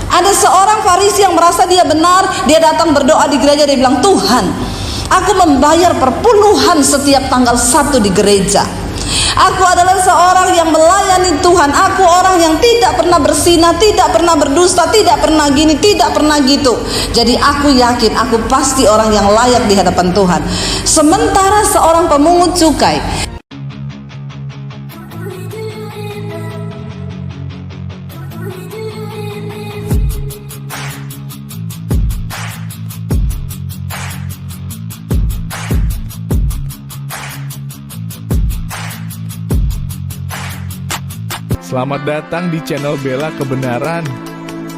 Ada seorang Farisi yang merasa dia benar, dia datang berdoa di gereja, dia bilang, Tuhan, aku membayar perpuluhan setiap tanggal 1 di gereja. Aku adalah seorang yang melayani Tuhan. Aku orang yang tidak pernah berzina, tidak pernah berdusta, tidak pernah gini, tidak pernah gitu. Jadi aku yakin aku pasti orang yang layak di hadapan Tuhan. Sementara seorang pemungut cukai, Selamat datang di channel Bela Kebenaran.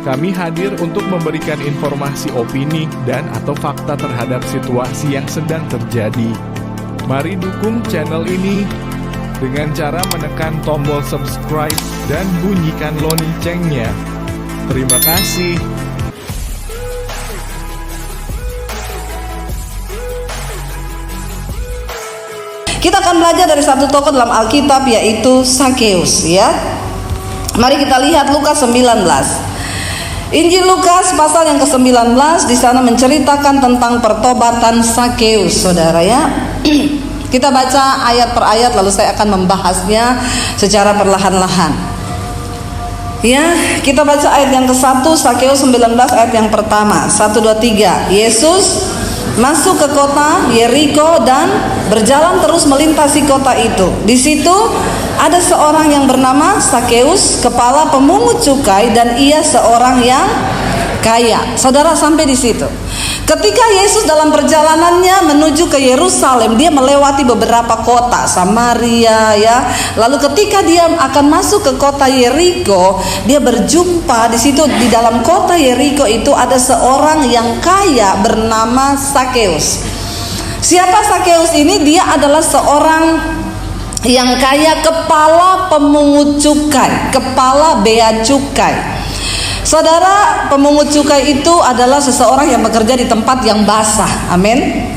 Kami hadir untuk memberikan informasi opini dan atau fakta terhadap situasi yang sedang terjadi. Mari dukung channel ini dengan cara menekan tombol subscribe dan bunyikan loncengnya. Terima kasih. kita akan belajar dari satu tokoh dalam Alkitab, yaitu Sakeus, ya. Mari kita lihat Lukas 19. Injil Lukas pasal yang ke-19 di sana menceritakan tentang pertobatan Sakeus, saudara, ya. Kita baca ayat per ayat, lalu saya akan membahasnya secara perlahan-lahan. Ya, kita baca ayat yang ke-1, Sakeus 19 ayat yang pertama. 1, 2, 3. Yesus masuk ke kota Yeriko dan berjalan terus melintasi kota itu. Di situ ada seorang yang bernama Sakeus, kepala pemungut cukai, dan ia seorang yang kaya. Saudara, sampai di situ. Ketika Yesus dalam perjalanannya menuju ke Yerusalem, dia melewati beberapa kota Samaria, ya. Lalu ketika dia akan masuk ke kota Yeriko, dia berjumpa di situ, di dalam kota Yeriko itu ada seorang yang kaya bernama Sakeus. Siapa Sakeus ini? Dia adalah seorang yang kaya, kepala pemungut cukai, kepala bea cukai. Saudara, pemungut cukai itu adalah seseorang yang bekerja di tempat yang basah. Amin.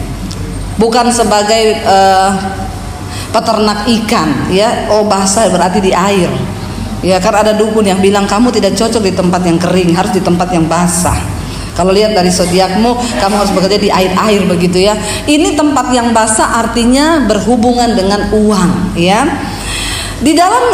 Bukan sebagai peternak ikan, ya. Oh, basah berarti di air. Ya, kan ada dukun yang bilang kamu tidak cocok di tempat yang kering, harus di tempat yang basah. Kalau lihat dari zodiakmu, kamu harus bekerja di air-air, begitu ya. Ini tempat yang basah artinya berhubungan dengan uang, ya. Di dalam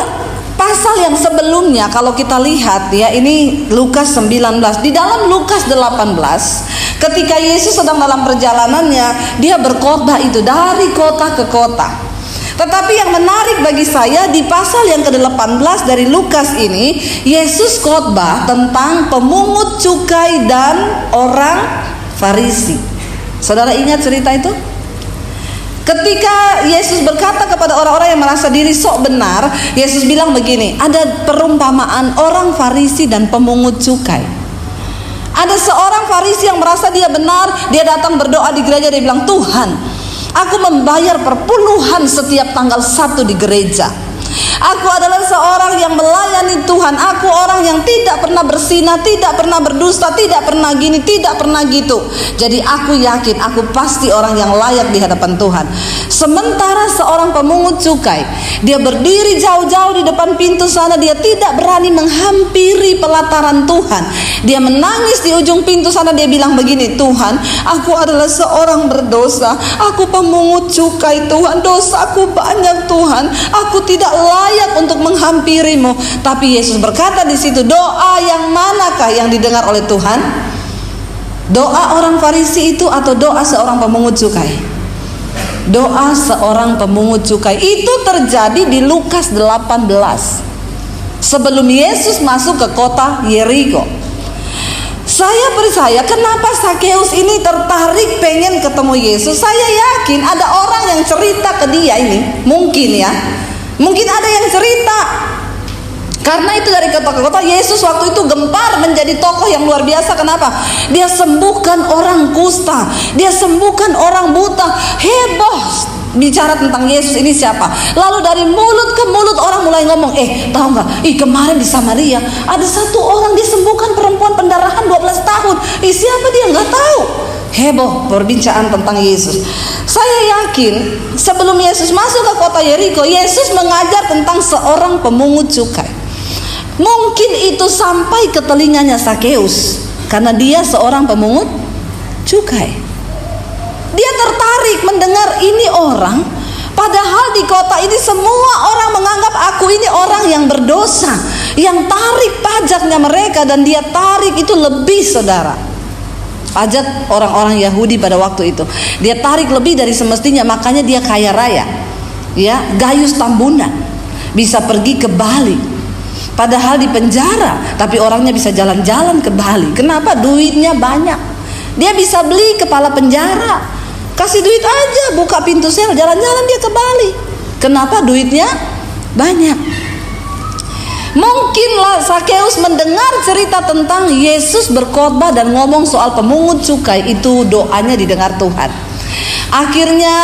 pasal yang sebelumnya, kalau kita lihat, ya, ini Lukas 19. Di dalam Lukas 18, ketika Yesus sedang dalam perjalanannya, dia berkhotbah itu dari kota ke kota. Tetapi yang menarik bagi saya, di pasal yang ke-18 dari Lukas ini, Yesus khotbah tentang pemungut cukai dan orang Farisi. Saudara ingat cerita itu? Ketika Yesus berkata kepada orang-orang yang merasa diri sok benar, Yesus bilang begini, ada perumpamaan orang Farisi dan pemungut cukai. Ada seorang Farisi yang merasa dia benar, dia datang berdoa di gereja, dia bilang, Tuhan, aku membayar perpuluhan setiap tanggal 1 di gereja. Aku adalah seorang yang melayani Tuhan. Aku orang yang tidak pernah berzina, tidak pernah berdusta, tidak pernah gini, tidak pernah gitu. Jadi aku yakin aku pasti orang yang layak di hadapan Tuhan. Sementara seorang pemungut cukai, dia berdiri jauh-jauh di depan pintu sana, dia tidak berani menghampiri pelataran Tuhan. Dia menangis di ujung pintu sana, dia bilang begini, Tuhan, aku adalah seorang berdosa. Aku pemungut cukai, Tuhan, dosaku banyak, Tuhan. Aku tidak layak untuk menghampirimu. Tapi Yesus berkata di situ, doa yang manakah yang didengar oleh Tuhan? Doa orang Farisi itu atau doa seorang pemungut cukai? Doa seorang pemungut cukai. Itu terjadi di Lukas 18. Sebelum Yesus masuk ke kota Yeriko. Saya percaya kenapa Sakeus ini tertarik pengen ketemu Yesus. Saya yakin ada orang yang cerita ke dia ini. Mungkin ya, mungkin ada yang cerita. Karena itu dari kota ke kota, Yesus waktu itu gempar menjadi tokoh yang luar biasa. Kenapa? Dia sembuhkan orang kusta, dia sembuhkan orang buta. Heboh bicara tentang Yesus ini siapa. Lalu dari mulut ke mulut orang mulai ngomong, tahu nggak? Kemarin di Samaria ada satu orang disembuhkan perempuan pendarahan 12 tahun. Siapa dia? Nggak tahu. Heboh perbincangan tentang Yesus. Saya yakin sebelum Yesus masuk ke kota Yeriko, Yesus mengajar tentang seorang pemungut cukai. Mungkin itu sampai ke telinganya Sakeus, karena dia seorang pemungut cukai. Dia tertarik mendengar ini orang, padahal di kota ini semua orang menganggap aku ini orang yang berdosa, yang tarik pajaknya mereka, dan dia tarik itu lebih, saudara. Pajak orang-orang Yahudi pada waktu itu, dia tarik lebih dari semestinya, makanya dia kaya raya, ya, Gaius Tambunan, bisa pergi ke Bali. Padahal di penjara, tapi orangnya bisa jalan-jalan ke Bali. Kenapa? Duitnya banyak. Dia bisa beli kepala penjara, kasih duit aja, buka pintu sel, jalan-jalan dia ke Bali. Kenapa? Duitnya banyak. Mungkinlah Sakeus mendengar cerita tentang Yesus berkhotbah dan ngomong soal pemungut cukai, itu doanya didengar Tuhan. Akhirnya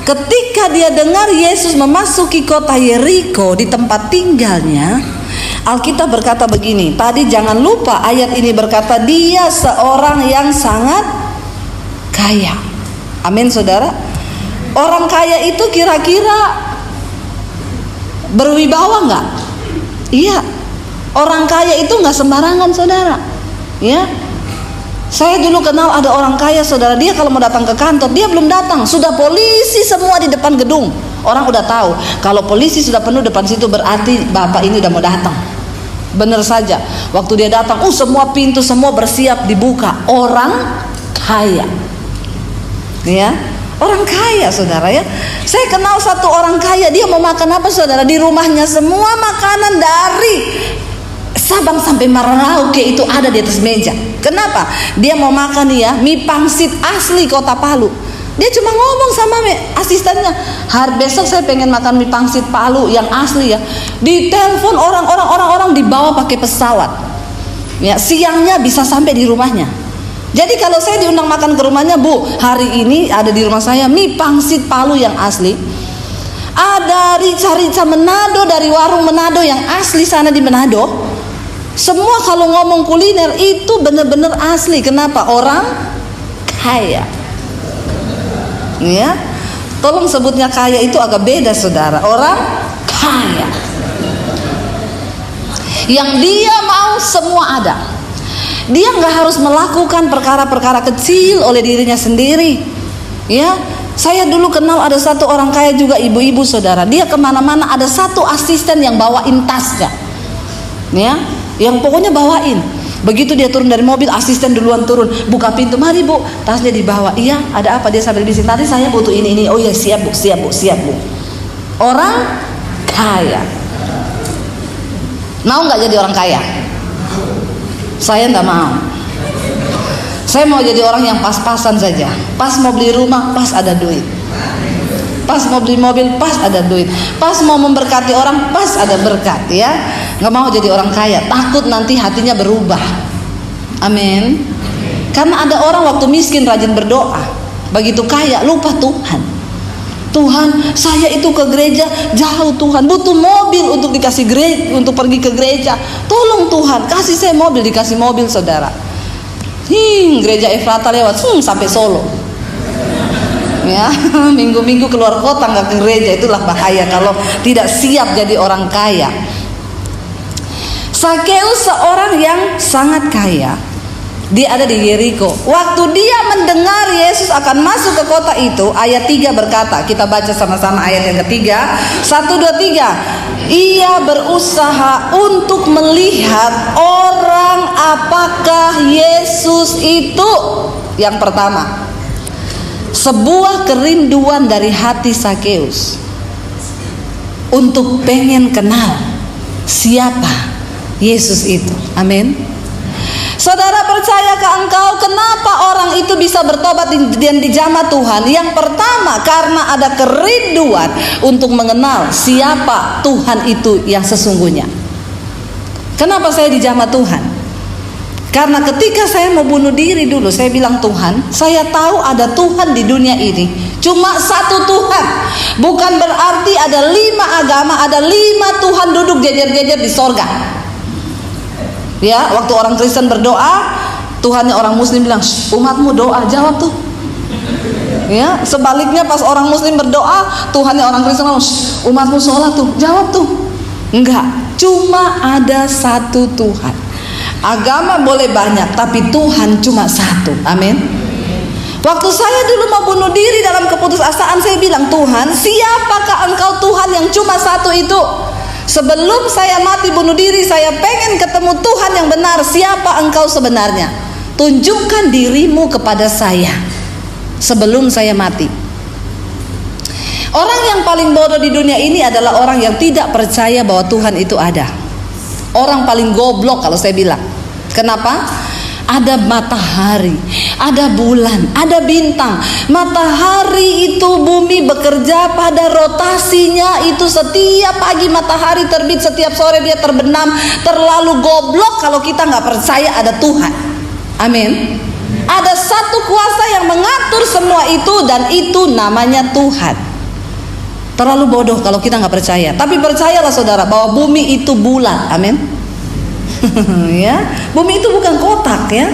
ketika dia dengar Yesus memasuki kota Yeriko di tempat tinggalnya, Alkitab berkata begini, tadi jangan lupa ayat ini berkata dia seorang yang sangat kaya. Amin, saudara. Orang kaya itu kira-kira berwibawa enggak? Iya. Orang kaya itu enggak sembarangan, saudara. Ya. Saya dulu kenal ada orang kaya, saudara. Dia kalau mau datang ke kantor, dia belum datang, sudah polisi semua di depan gedung. Orang udah tahu, kalau polisi sudah penuh depan situ berarti bapak ini udah mau datang. Benar saja, waktu dia datang, semua pintu semua bersiap dibuka. Orang kaya, ya, orang kaya, saudara, ya. Saya kenal satu orang kaya, dia mau makan apa, saudara? Di rumahnya semua makanan dari Sabang sampai Merauke itu ada di atas meja. Kenapa? Dia mau makan ya mie pangsit asli kota Palu. Dia cuma ngomong sama asistennya, hari besok saya pengen makan mie pangsit Palu yang asli ya. Ditelepon orang dibawa pakai pesawat. Ya, siangnya bisa sampai di rumahnya. Jadi kalau saya diundang makan ke rumahnya, Bu, hari ini ada di rumah saya mie pangsit Palu yang asli. Ada rica-rica Manado dari warung Manado yang asli sana di Manado. Semua kalau ngomong kuliner itu benar-benar asli. Kenapa? Orang kaya. Ya, tolong sebutnya kaya itu agak beda, saudara. Orang kaya, yang dia mau semua ada. Dia nggak harus melakukan perkara-perkara kecil oleh dirinya sendiri. Ya, saya dulu kenal ada satu orang kaya juga, ibu-ibu, saudara. Dia kemana-mana ada satu asisten yang bawain tasnya. Ya, yang pokoknya bawain. Begitu dia turun dari mobil, asisten duluan turun, buka pintu, mari Bu, tasnya dibawa. Iya, ada apa? Dia sambil bising, tadi saya butuh ini. Oh ya, siap Bu, siap Bu, siap Bu. Orang kaya. Mau nggak jadi orang kaya? Saya nggak mau. Saya mau jadi orang yang pas-pasan saja. Pas mau beli rumah, pas ada duit. Pas mau beli mobil, pas ada duit. Pas mau memberkati orang, pas ada berkat, ya. Nggak mau jadi orang kaya, takut nanti hatinya berubah. Amin. Karena ada orang waktu miskin rajin berdoa, begitu kaya lupa Tuhan. Tuhan, saya itu ke gereja jauh, Tuhan, butuh mobil untuk dikasih gereja, untuk pergi ke gereja. Tolong Tuhan, kasih saya mobil. Dikasih mobil, saudara. Gereja Efrata lewat sampai Solo. Ya, minggu-minggu keluar kota nggak ke gereja, itulah bahaya kalau tidak siap jadi orang kaya. Sakeus seorang yang sangat kaya. Dia ada di Yeriko. Waktu dia mendengar Yesus akan masuk ke kota itu, ayat 3 berkata, kita baca sama-sama ayat yang ketiga. 1, 2, 3. Ia berusaha untuk melihat orang apakah Yesus itu. Yang pertama, sebuah kerinduan dari hati Sakeus untuk pengen kenal siapa Yesus itu. Amin. Saudara, percayakah engkau kenapa orang itu bisa bertobat dan dijamah Tuhan? Yang pertama, karena ada kerinduan untuk mengenal siapa Tuhan itu yang sesungguhnya. Kenapa saya dijamah Tuhan? Karena ketika saya mau bunuh diri dulu, saya bilang, Tuhan, saya tahu ada Tuhan di dunia ini, cuma satu Tuhan. Bukan berarti ada 5 agama, ada 5 Tuhan duduk jejer-jejer di sorga. Ya, waktu orang Kristen berdoa, Tuhannya orang Muslim bilang, umatmu doa, jawab tuh. Ya, sebaliknya pas orang Muslim berdoa, Tuhannya orang Kristen bilang, umatmu sholat tuh, jawab tuh. Enggak, Cuma ada satu Tuhan. Agama boleh banyak, tapi Tuhan cuma satu. Amin. Waktu saya dulu mau bunuh diri dalam keputusasaan, saya bilang, Tuhan, siapakah Engkau Tuhan yang cuma satu itu? Sebelum saya mati bunuh diri, saya pengen ketemu Tuhan yang benar. Siapa Engkau sebenarnya? Tunjukkan dirimu kepada saya sebelum saya mati. Orang yang paling bodoh di dunia ini adalah orang yang tidak percaya bahwa Tuhan itu ada. Orang paling goblok kalau saya bilang. Kenapa? Ada matahari, ada bulan, ada bintang. Matahari itu bumi bekerja pada rotasinya itu, setiap pagi matahari terbit, setiap sore dia terbenam. Terlalu goblok kalau kita nggak percaya ada Tuhan. Amin. Ada satu kuasa yang mengatur semua itu, dan itu namanya Tuhan. Terlalu bodoh kalau kita nggak percaya. Tapi percayalah saudara bahwa bumi itu bulat. Amin. Ya, bumi itu bukan kotak ya,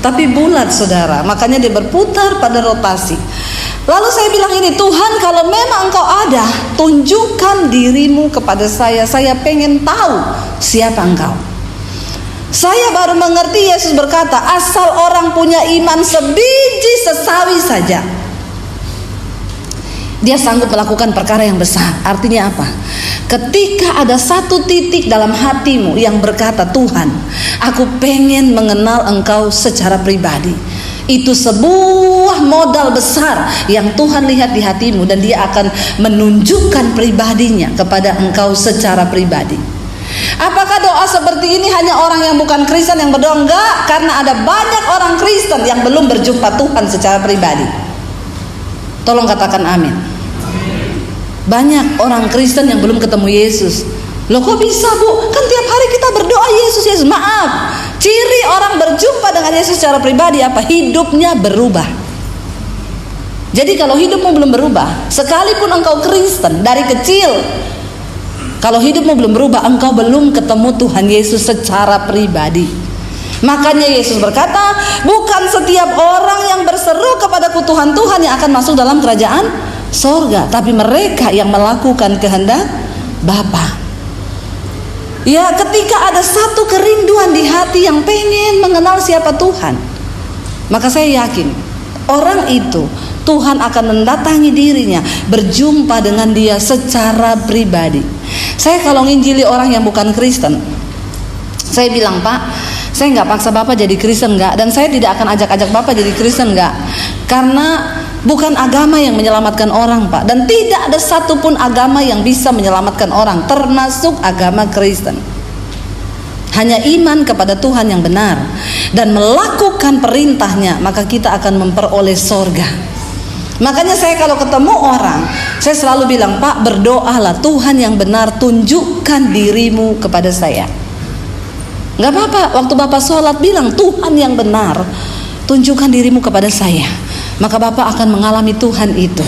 tapi bulat saudara. Makanya dia berputar pada rotasi. Lalu saya bilang ini, Tuhan, kalau memang Engkau ada, tunjukkan dirimu kepada saya. Saya pengen tahu siapa Engkau. Saya baru mengerti, Yesus berkata, asal orang punya iman sebiji sesawi saja, dia sanggup melakukan perkara yang besar. Artinya apa? Ketika ada satu titik dalam hatimu yang berkata, Tuhan, aku pengen mengenal Engkau secara pribadi, itu sebuah modal besar yang Tuhan lihat di hatimu, dan dia akan menunjukkan pribadinya kepada engkau secara pribadi. Apakah doa seperti ini hanya orang yang bukan Kristen yang berdoa? Enggak, karena ada banyak orang Kristen yang belum berjumpa Tuhan secara pribadi. Tolong katakan amin. Banyak orang Kristen yang belum ketemu Yesus. Loh kok bisa Bu? Kan tiap hari kita berdoa Yesus, Yesus. Maaf, ciri orang berjumpa dengan Yesus secara pribadi apa? Hidupnya berubah. Jadi kalau hidupmu belum berubah, sekalipun engkau Kristen dari kecil, kalau hidupmu belum berubah, engkau belum ketemu Tuhan Yesus secara pribadi. Makanya Yesus berkata, bukan setiap orang yang berseru kepadaku Tuhan, Tuhan yang akan masuk dalam kerajaan sorga, tapi mereka yang melakukan kehendak Bapa. Ya, ketika ada satu kerinduan di hati yang pengen mengenal siapa Tuhan, maka saya yakin orang itu Tuhan akan mendatangi dirinya, berjumpa dengan dia secara pribadi. Saya kalau nginjili orang yang bukan Kristen, saya bilang, Pak, saya nggak paksa Bapak jadi Kristen, nggak, dan saya tidak akan ajak-ajak Bapak jadi Kristen, nggak, karena bukan agama yang menyelamatkan orang, Pak, dan tidak ada satupun agama yang bisa menyelamatkan orang, termasuk agama Kristen. Hanya iman kepada Tuhan yang benar dan melakukan perintahnya, maka kita akan memperoleh sorga. Makanya saya kalau ketemu orang, saya selalu bilang, Pak, berdoalah, Tuhan yang benar, tunjukkan dirimu kepada saya. Gak apa-apa, waktu Bapak sholat bilang, Tuhan yang benar, tunjukkan dirimu kepada saya, maka Bapak akan mengalami Tuhan itu.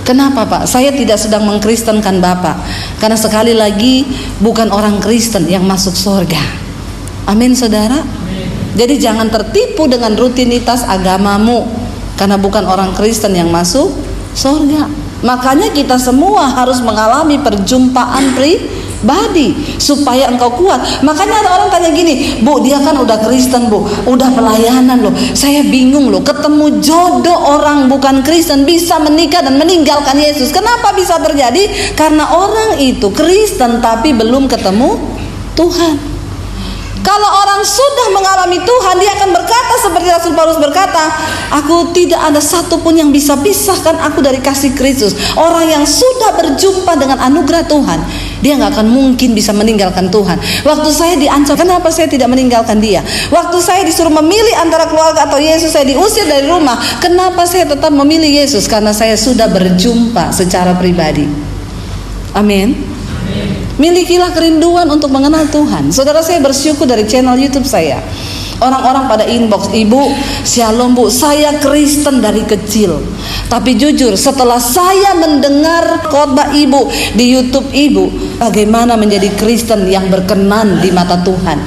Kenapa, Pak? Saya tidak sedang mengkristenkan Bapak, karena sekali lagi bukan orang Kristen yang masuk surga. Amin, saudara. Jadi jangan tertipu dengan rutinitas agamamu, karena bukan orang Kristen yang masuk surga. Makanya kita semua harus mengalami perjumpaan pribadi supaya engkau kuat. Makanya ada orang tanya gini, Bu, dia kan udah Kristen, Bu, udah pelayanan loh, saya bingung loh, ketemu jodoh orang bukan Kristen bisa menikah dan meninggalkan Yesus. Kenapa bisa terjadi? Karena orang itu Kristen tapi belum ketemu Tuhan. Kalau orang sudah mengalami Tuhan, dia akan berkata seperti Rasul Paulus berkata, aku tidak ada satupun yang bisa pisahkan aku dari kasih Kristus. Orang yang sudah berjumpa dengan anugerah Tuhan, dia gak akan mungkin bisa meninggalkan Tuhan. Waktu saya diancam, kenapa saya tidak meninggalkan dia? Waktu saya disuruh memilih antara keluarga atau Yesus, saya diusir dari rumah, kenapa saya tetap memilih Yesus? Karena saya sudah berjumpa secara pribadi. Amin. Milikilah kerinduan untuk mengenal Tuhan. Saudara, saya bersyukur dari channel YouTube saya, orang-orang pada inbox, Ibu, shalom Bu, saya Kristen dari kecil, tapi jujur setelah saya mendengar khotbah Ibu di YouTube Ibu, bagaimana menjadi Kristen yang berkenan di mata Tuhan.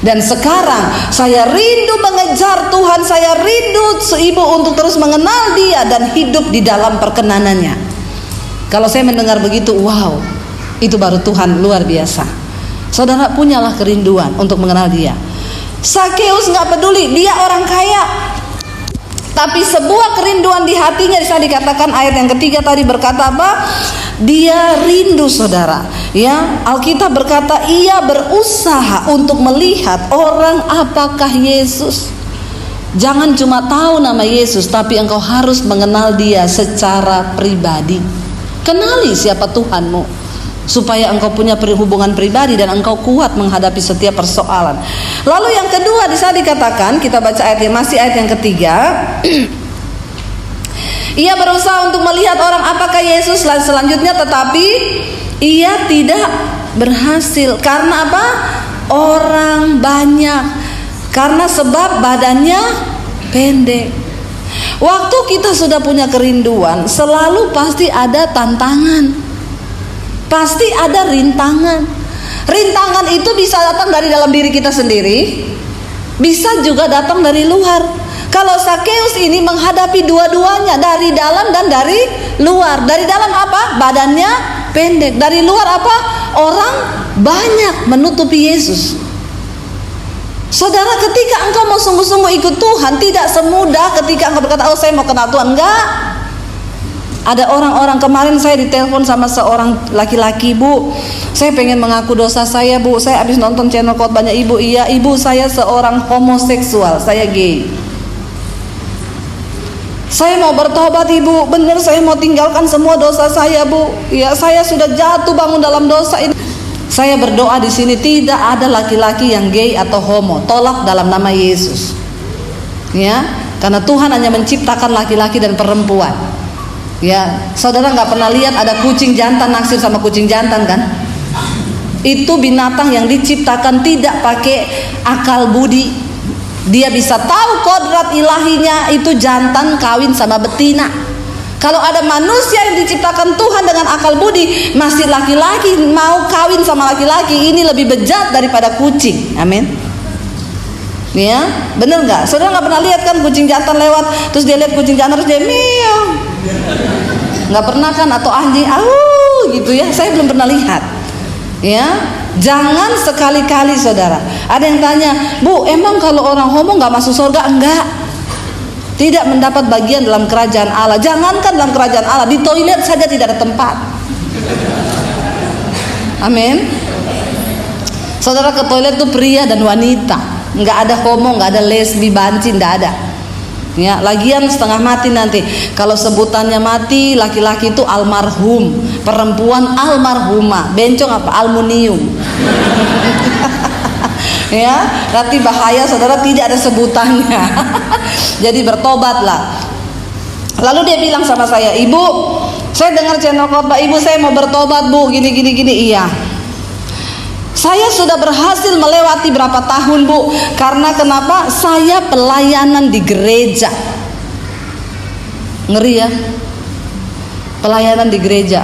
Dan sekarang saya rindu mengejar Tuhan, saya rindu Ibu untuk terus mengenal Dia dan hidup di dalam perkenanannya. Kalau saya mendengar begitu, wow, itu baru Tuhan luar biasa. Saudara, punyalah kerinduan untuk mengenal Dia. Sakeus nggak peduli, dia orang kaya, tapi sebuah kerinduan di hatinya. Bisa dikatakan ayat yang ketiga tadi berkata apa? Dia rindu, saudara. Ya, Alkitab berkata ia berusaha untuk melihat orang apakah Yesus. Jangan cuma tahu nama Yesus, tapi engkau harus mengenal Dia secara pribadi. Kenali siapa Tuhanmu, supaya engkau punya hubungan pribadi dan engkau kuat menghadapi setiap persoalan. Lalu yang kedua bisa dikatakan, kita baca ayatnya, masih ayat yang ketiga. Ia berusaha untuk melihat orang apakah Yesus selanjutnya, tetapi ia tidak berhasil. Karena apa? Orang banyak. Karena sebab badannya pendek. Waktu kita sudah punya kerinduan, selalu pasti ada tantangan. Pasti ada rintangan. Rintangan itu bisa datang dari dalam diri kita sendiri, bisa juga datang dari luar. Kalau Sakeus ini menghadapi dua-duanya, dari dalam dan dari luar. Dari dalam apa? Badannya pendek. Dari luar apa? Orang banyak menutupi Yesus. Saudara, ketika engkau mau sungguh-sungguh ikut Tuhan, tidak semudah ketika engkau berkata, oh saya mau kenal Tuhan. Enggak. Ada orang-orang, kemarin saya ditelepon sama seorang laki-laki, Bu, saya pengen mengaku dosa saya, Bu. Saya habis nonton channel khotbahnya Ibu. Iya, Ibu, saya seorang homoseksual, saya gay. Saya mau bertobat, Ibu. Benar, saya mau tinggalkan semua dosa saya, Bu. Ya, saya sudah jatuh bangun dalam dosa ini. Saya berdoa di sini tidak ada laki-laki yang gay atau homo. Tolak dalam nama Yesus. Ya, karena Tuhan hanya menciptakan laki-laki dan perempuan. Ya, saudara nggak pernah lihat ada kucing jantan naksir sama kucing jantan kan? Itu binatang yang diciptakan tidak pakai akal budi. Dia bisa tahu kodrat ilahinya, itu jantan kawin sama betina. Kalau ada manusia yang diciptakan Tuhan dengan akal budi, masih laki-laki mau kawin sama laki-laki, ini lebih bejat daripada kucing. Amin. Ya, bener nggak? Saudara nggak pernah lihat kan kucing jantan lewat, terus dia lihat kucing jantan terus dia miau. Nggak pernah kan? Atau anjing, gitu ya? Saya belum pernah lihat. Ya, jangan sekali-kali, saudara. Ada yang tanya, Bu, emang kalau orang homo nggak masuk surga? Enggak. Tidak mendapat bagian dalam kerajaan Allah. Jangankan dalam kerajaan Allah, di toilet saja tidak ada tempat. Amin. Saudara, ke toilet tuh pria dan wanita, nggak ada homo, nggak ada lesbi, banci, nggak ada. Ya, lagian setengah mati nanti. Kalau sebutannya mati, laki-laki itu almarhum, perempuan almarhumah, bencong apa? Aluminium. Ya, nanti bahaya, saudara, tidak ada sebutannya. Jadi bertobatlah. Lalu dia bilang sama saya, Ibu, saya dengar channel khotbah Ibu, saya mau bertobat, Bu, gini. Iya. Saya sudah berhasil melewati berapa tahun, Bu. Karena kenapa? Saya pelayanan di gereja. Ngeri ya? Pelayanan di gereja.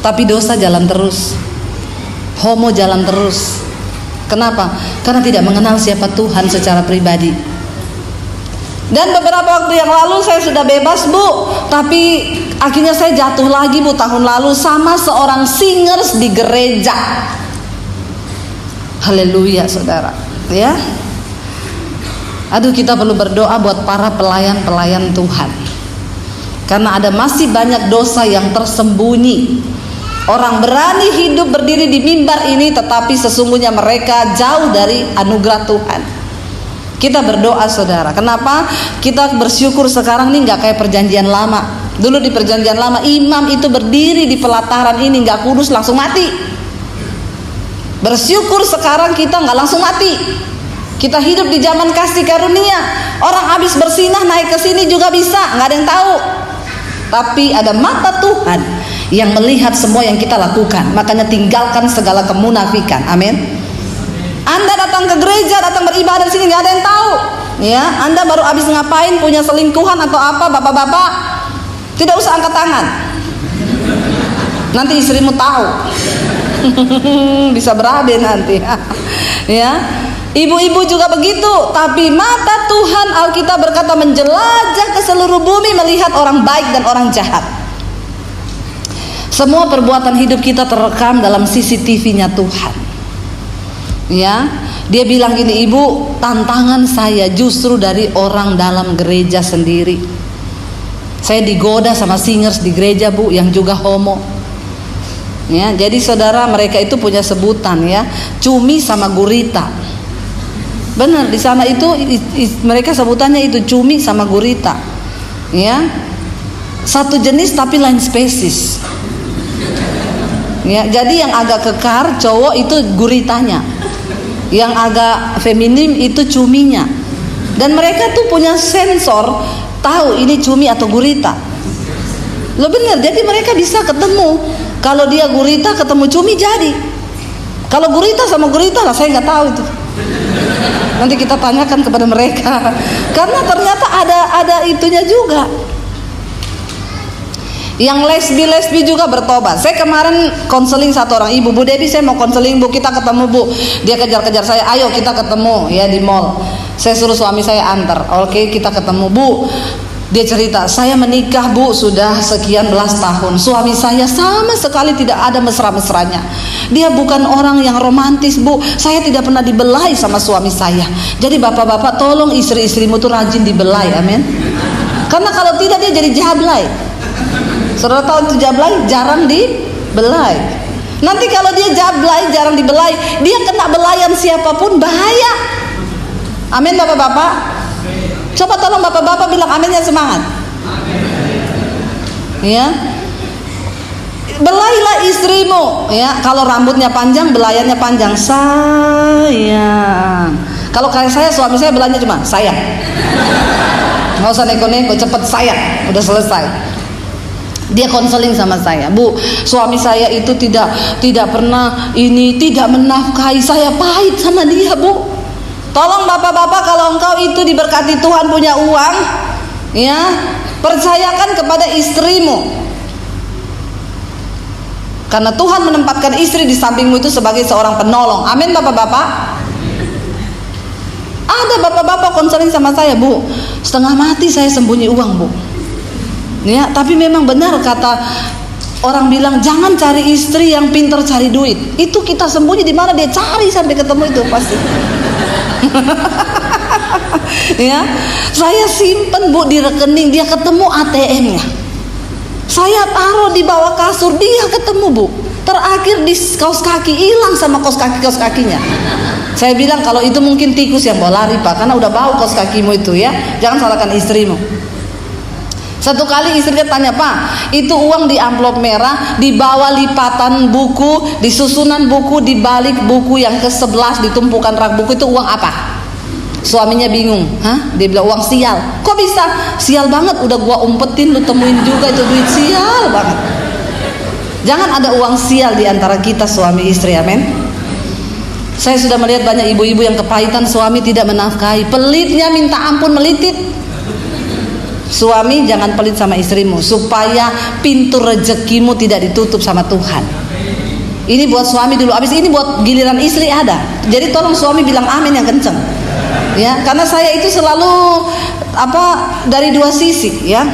Tapi dosa jalan terus. Homo jalan terus. Kenapa? Karena tidak mengenal siapa Tuhan secara pribadi. Dan beberapa waktu yang lalu saya sudah bebas, Bu. Tapi akhirnya saya jatuh lagi, Bu, tahun lalu sama seorang singers di gereja. Haleluya, saudara. Ya. Aduh, kita perlu berdoa buat para pelayan-pelayan Tuhan. Karena ada masih banyak dosa yang tersembunyi. Orang berani hidup berdiri di mimbar ini, tetapi sesungguhnya mereka jauh dari anugerah Tuhan. Kita berdoa, saudara. Kenapa? Kita bersyukur sekarang nih nggak kayak perjanjian lama. Dulu di perjanjian lama, imam itu berdiri di pelataran ini nggak kudus langsung mati. Bersyukur sekarang kita nggak langsung mati. Kita hidup di zaman kasih karunia. Orang habis bersinah naik ke sini juga bisa, nggak ada yang tahu. Tapi ada mata Tuhan yang melihat semua yang kita lakukan. Makanya tinggalkan segala kemunafikan. Amin. Anda datang ke gereja, datang beribadah di sini nggak ada yang tahu. Ya, Anda baru habis ngapain, punya selingkuhan atau apa, bapak-bapak, tidak usah angkat tangan. Nanti istrimu tahu. Bisa berabe nanti. Ya, ibu-ibu juga begitu. Tapi mata Tuhan, Alkitab berkata, menjelajah ke seluruh bumi melihat orang baik dan orang jahat. Semua perbuatan hidup kita terekam dalam CCTV-nya Tuhan. Ya, dia bilang gini, ibu, tantangan saya justru dari orang dalam gereja sendiri. Saya digoda sama singers di gereja, bu, yang juga homo. Ya, jadi saudara, mereka itu punya sebutan ya, cumi sama gurita. Benar, di sana itu mereka sebutannya itu cumi sama gurita. Ya, satu jenis tapi lain spesies. Ya, jadi yang agak kekar cowok itu guritanya, yang agak feminim itu cuminya. Dan mereka tuh punya sensor, tahu ini cumi atau gurita. Lo bener, jadi mereka bisa ketemu. Kalau dia gurita ketemu cumi jadi. Kalau gurita sama gurita lah, saya nggak tahu itu. Nanti kita tanyakan kepada mereka. Karena ternyata ada itunya juga. Yang lesbi juga bertobat. Saya kemarin konseling satu orang ibu, Bu Debbie, saya mau konseling, Bu, kita ketemu, Bu. Dia kejar-kejar saya, ayo kita ketemu ya di mall. Saya suruh suami saya antar. Oke, kita ketemu, Bu. Dia cerita, saya menikah, Bu, sudah sekian belas tahun. Suami saya sama sekali tidak ada mesra-mesranya. Dia bukan orang yang romantis, Bu. Saya tidak pernah dibelai sama suami saya. Jadi bapak-bapak tolong istri-istrimu tuh rajin dibelai, amin. Karena kalau tidak dia jadi jablay. Saudara tahu itu jablay, jarang dibelai. Nanti kalau dia jablay, jarang dibelai, dia kena belayan siapapun, bahaya. Amin bapak-bapak. Coba tolong bapak-bapak bilang aminnya semangat. Ya. Belailah istrimu, ya. Kalau rambutnya panjang, belayannya panjang. Sayang. Kalau kayak saya, suami saya belanya cuma sayang. Nggak usah neko-neko, cepet sayang, udah selesai. Dia konseling sama saya, Bu, suami saya itu tidak pernah tidak menafkahi saya, pahit sama dia, Bu. Tolong bapak-bapak, kalau engkau itu diberkati Tuhan punya uang, ya, percayakan kepada istrimu. Karena Tuhan menempatkan istri di sampingmu itu sebagai seorang penolong. Amin bapak-bapak. Ada bapak-bapak konseling sama saya, Bu, setengah mati saya sembunyi uang, Bu. Ya, tapi memang benar kata orang bilang, jangan cari istri yang pintar cari duit. Itu kita sembunyi di mana dia cari sampai ketemu itu pasti. Ya, saya simpen, Bu, di rekening, dia ketemu ATM-nya. Saya taruh di bawah kasur, dia ketemu, Bu. Terakhir di kaos kaki, hilang sama kaos kakinya. Saya bilang kalau itu mungkin tikus yang bawa lari, Pak, karena udah bau kaos kakimu itu ya. Jangan salahkan istrimu. Satu kali istrinya tanya, Pak, itu uang di amplop merah, di bawah lipatan buku, di susunan buku, di balik buku yang ke-11 ditumpukan rak buku, itu uang apa? Suaminya bingung. Hah? Dia bilang uang sial. Kok bisa? Sial banget, udah gua umpetin, lu temuin juga itu duit, sial banget. Jangan ada uang sial di antara kita suami istri, amin. Saya sudah melihat banyak ibu-ibu yang kepahitan suami tidak menafkahi, pelitnya minta ampun melitit. Suami jangan pelit sama istrimu, supaya pintu rezekimu tidak ditutup sama Tuhan. Ini buat suami dulu, habis ini buat giliran istri ada. Jadi tolong suami bilang amin yang kenceng. Ya, karena saya itu selalu dari dua sisi, ya.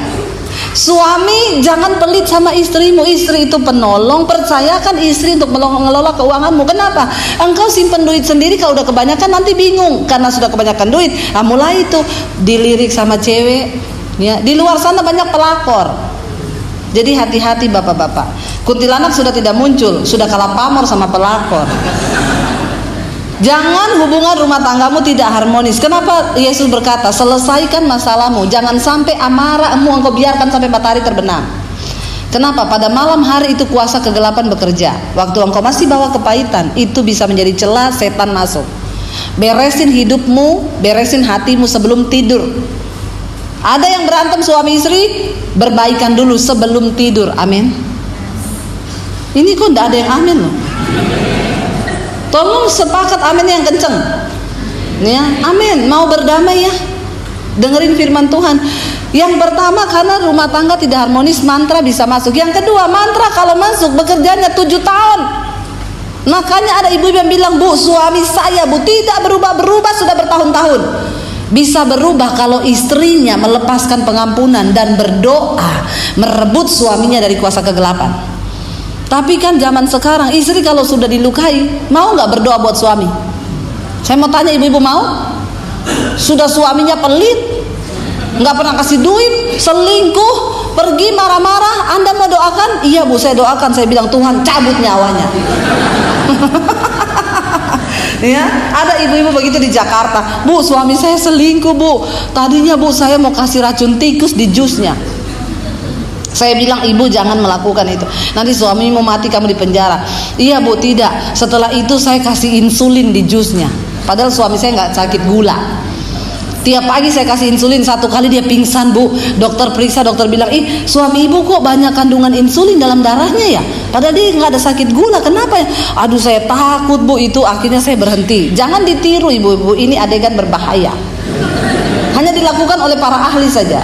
Suami jangan pelit sama istrimu. Istri itu penolong, percayakan istri untuk mengelola keuanganmu. Kenapa? Engkau simpen duit sendiri, kalau udah kebanyakan nanti bingung. Karena sudah kebanyakan duit, mulai itu dilirik sama cewek. Ya, di luar sana banyak pelakor. Jadi hati-hati bapak-bapak. Kuntilanak sudah tidak muncul, sudah kalah pamor sama pelakor. Jangan hubungan rumah tanggamu tidak harmonis. Kenapa Yesus berkata, selesaikan masalahmu, jangan sampai amarahmu engkau biarkan sampai matahari terbenam. Kenapa? Pada malam hari itu kuasa kegelapan bekerja. Waktu engkau masih bawa kepahitan, itu bisa menjadi celah setan masuk. Beresin hidupmu, beresin hatimu sebelum tidur. Ada yang berantem suami istri, berbaikan dulu sebelum tidur, amin. Ini kok tidak ada yang amin loh. Tolong sepakat amin yang kenceng, ya, amin. Mau berdamai ya, dengerin firman Tuhan. Yang pertama, karena rumah tangga tidak harmonis, mantra bisa masuk. Yang kedua, mantra kalau masuk bekerjanya 7 tahun. Makanya ada ibu yang bilang, Bu, suami saya, Bu, tidak berubah sudah bertahun-tahun. Bisa berubah kalau istrinya melepaskan pengampunan dan berdoa merebut suaminya dari kuasa kegelapan. Tapi kan zaman sekarang istri kalau sudah dilukai, mau nggak berdoa buat suami? Saya mau tanya, ibu-ibu mau? Sudah suaminya pelit, nggak pernah kasih duit, selingkuh, pergi marah-marah, Anda mau doakan? Iya Bu, saya doakan. Saya bilang, Tuhan cabut nyawanya. Ya, ada ibu-ibu begitu di Jakarta. Bu, suami saya selingkuh Bu. Tadinya Bu, saya mau kasih racun tikus di jusnya. Saya bilang, ibu jangan melakukan itu, nanti suami mau mati, kamu di penjara. Iya Bu, tidak. Setelah itu saya kasih insulin di jusnya. Padahal suami saya nggak sakit gula. Tiap pagi saya kasih insulin, satu kali dia pingsan Bu. Dokter periksa, dokter bilang, ih suami ibu kok banyak kandungan insulin dalam darahnya ya, padahal dia nggak ada sakit gula, kenapa ya? Aduh saya takut Bu, itu akhirnya saya berhenti. Jangan ditiru ibu-ibu, ini adegan berbahaya, hanya dilakukan oleh para ahli saja.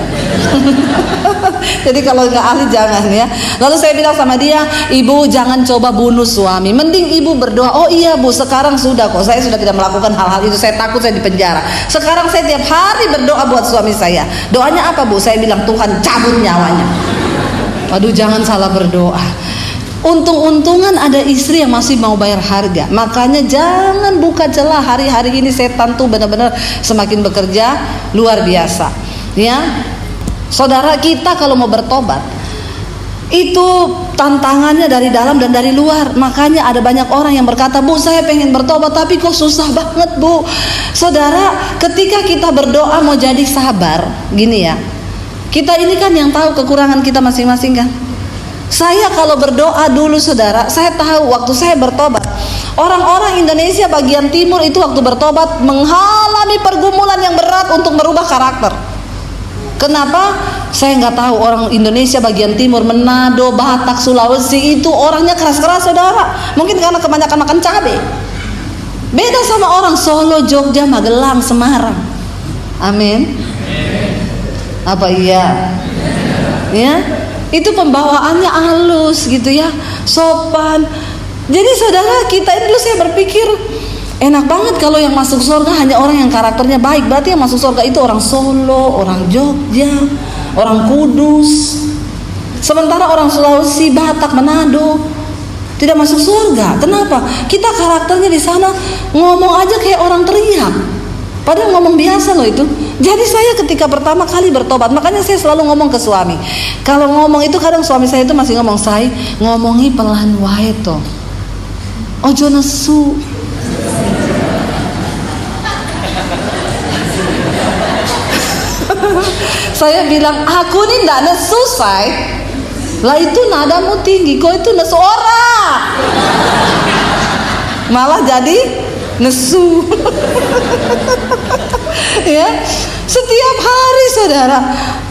Jadi kalau nggak ahli jangan ya. Lalu saya bilang sama dia, ibu jangan coba bunuh suami, mending ibu berdoa. Oh iya Bu, sekarang sudah kok, saya sudah tidak melakukan hal-hal itu, saya takut saya di penjara. Sekarang saya tiap hari berdoa buat suami saya. Doanya apa Bu? Saya bilang, Tuhan cabut nyawanya. Aduh jangan salah berdoa. Untung-untungan ada istri yang masih mau bayar harga. Makanya jangan buka celah. Hari-hari ini setan tuh benar-benar semakin bekerja luar biasa. Ya, saudara, kita kalau mau bertobat itu tantangannya dari dalam dan dari luar. Makanya ada banyak orang yang berkata, Bu saya pengen bertobat tapi kok susah banget Bu. Saudara, ketika kita berdoa mau jadi sabar, gini ya, kita ini kan yang tahu kekurangan kita masing-masing kan. Saya kalau berdoa dulu saudara, saya tahu waktu saya bertobat, orang-orang Indonesia bagian timur itu waktu bertobat mengalami pergumulan yang berat untuk merubah karakter. Kenapa? Saya nggak tahu. Orang Indonesia bagian timur, Manado, Batak, Sulawesi itu orangnya keras-keras saudara. Mungkin karena kebanyakan makan cabai. Beda sama orang Solo, Jogja, Magelang, Semarang. Amin. Apa iya? Ya, itu pembawaannya halus gitu ya, sopan. Jadi saudara, kita ini dulu saya berpikir enak banget kalau yang masuk surga hanya orang yang karakternya baik. Berarti yang masuk surga itu orang Solo, orang Jogja, orang Kudus. Sementara orang Sulawesi, Batak, Manado tidak masuk surga. Kenapa? Kita karakternya di sana ngomong aja kayak orang teriak, padahal ngomong biasa loh itu. Jadi saya ketika pertama kali bertobat, makanya saya selalu ngomong ke suami. Kalau ngomong itu kadang suami saya itu masih ngomong, saya ngomongi pelan wae to, ojo nesu. Saya bilang, aku ini ndak nesu say. Lah itu nadamu tinggi, kok itu nesu orang. Malah jadi nesu. Ya, setiap hari saudara,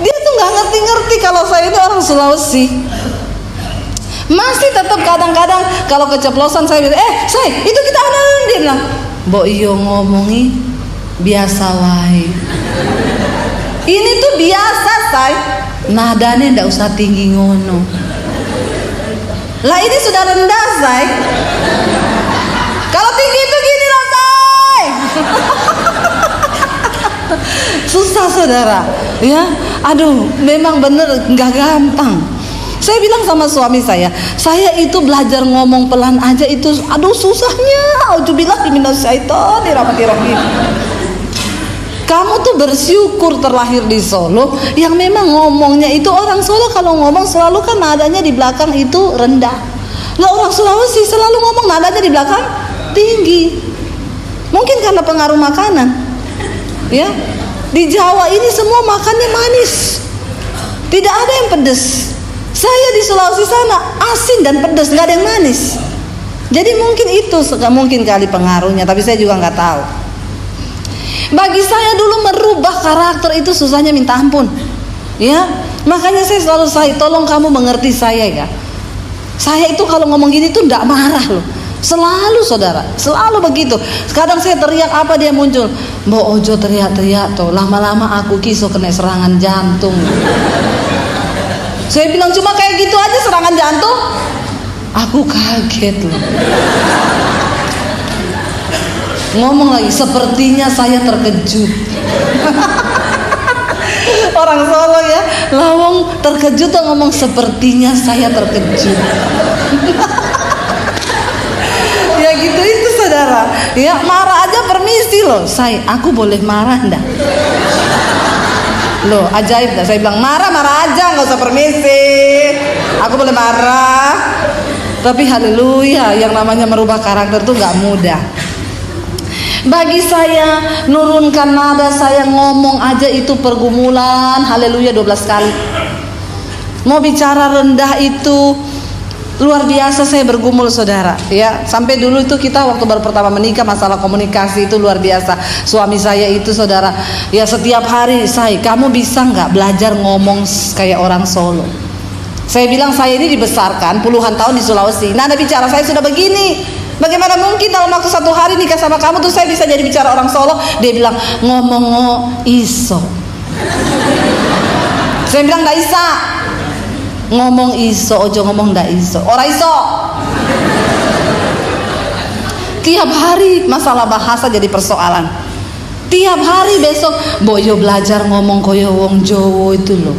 dia tuh nggak ngerti-ngerti kalau saya itu orang Sulawesi. Masih tetap kadang-kadang kalau keceplosan saya bilang, say itu kita ada. Dia bilang, Mbok iyo ngomongi biasa wae. Ini tuh biasa say, nadanya ndak usah tinggi ngono. Lah ini sudah rendah say. Kalau tinggi itu gini loh say. Susah saudara, ya. Aduh, memang bener nggak gampang. Saya bilang sama suami saya itu belajar ngomong pelan aja itu, aduh susahnya. Auzubillahi minasyaitonirrajim. Kamu tuh bersyukur terlahir di Solo yang memang ngomongnya itu, orang Solo kalau ngomong selalu kan nadanya di belakang itu rendah. Lah orang Sulawesi selalu ngomong nadanya di belakang tinggi. Mungkin karena pengaruh makanan. Ya. Di Jawa ini semua makannya manis. Tidak ada yang pedas. Saya di Sulawesi sana asin dan pedas, nggak ada yang manis. Jadi mungkin itu mungkin kali pengaruhnya, tapi saya juga nggak tahu. Bagi saya dulu merubah karakter itu susahnya minta ampun. Ya, makanya saya selalu tolong kamu mengerti saya ya. Saya itu kalau ngomong gini tuh nggak marah loh. Selalu saudara, selalu begitu. Kadang saya teriak apa dia muncul, Mbok ojo teriak-teriak tuh, lama-lama aku kiso kena serangan jantung. Saya bilang cuma kayak gitu aja serangan jantung. Aku kaget loh. Ngomong lagi, sepertinya saya terkejut. Orang Solo ya, lawang terkejut tuh ngomong sepertinya saya terkejut. Ya gitu itu saudara. Ya marah aja permisi. permisi loh, aku boleh marah enggak? Loh, ajaib dah. Saya bilang marah aja, nggak usah permisi. Aku boleh marah. Tapi haleluya, yang namanya merubah karakter tuh nggak mudah. Bagi saya, nurunkan nada saya ngomong aja itu pergumulan. Haleluya 12 kali. Mau bicara rendah itu luar biasa, saya bergumul saudara, ya. Sampai dulu itu kita waktu baru pertama menikah, masalah komunikasi itu luar biasa. Suami saya itu saudara, ya setiap hari, kamu bisa nggak belajar ngomong kayak orang Solo? Saya bilang saya ini dibesarkan puluhan tahun di Sulawesi. Nada bicara saya sudah begini. Bagaimana mungkin dalam waktu 1 hari nikah sama kamu tuh saya bisa jadi bicara orang Solo? Dia bilang ngomong iso. Saya bilang nggak bisa. Ngomong iso, ojo ngomong ndak iso. Ora iso. Tiap hari masalah bahasa jadi persoalan. Tiap hari besok boyo belajar ngomong koyo wong Jowo itu loh.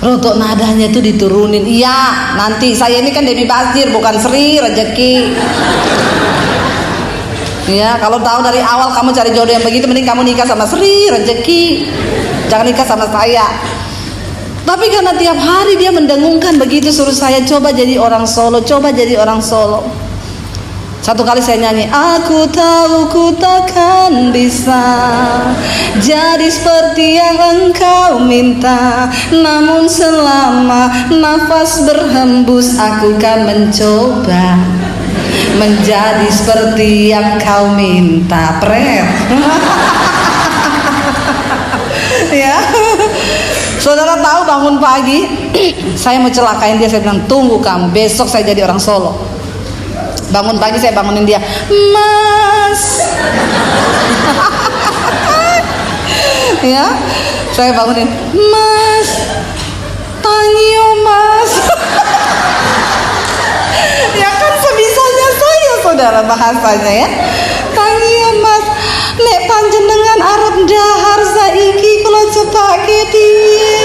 Rotok nadanya itu diturunin. Iya, nanti saya ini kan Debbie Basir bukan Sri Rezeki. Ya, kalau tahu dari awal kamu cari jodoh yang begitu, mending kamu nikah sama Sri Rezeki. Jangan nikah sama saya. Tapi karena tiap hari dia mendengungkan begitu, suruh saya coba jadi orang Solo, coba jadi orang Solo. Satu kali saya nyanyi, aku tahu ku takkan bisa jadi seperti yang engkau minta, namun selama nafas berhembus aku kan mencoba menjadi seperti yang kau minta. Pret. Ya. Saudara tahu bangun pagi saya mau celakain dia, saya bilang tunggu kamu, besok saya jadi orang Solo. Bangun pagi saya bangunin dia, Mas. Ya, saya bangunin, Mas, tangio Mas. Ya kan sebisanya saya saudara bahasanya ya, tangio Mas. Nek panjenengan arep dahar saiki kula cepake piye?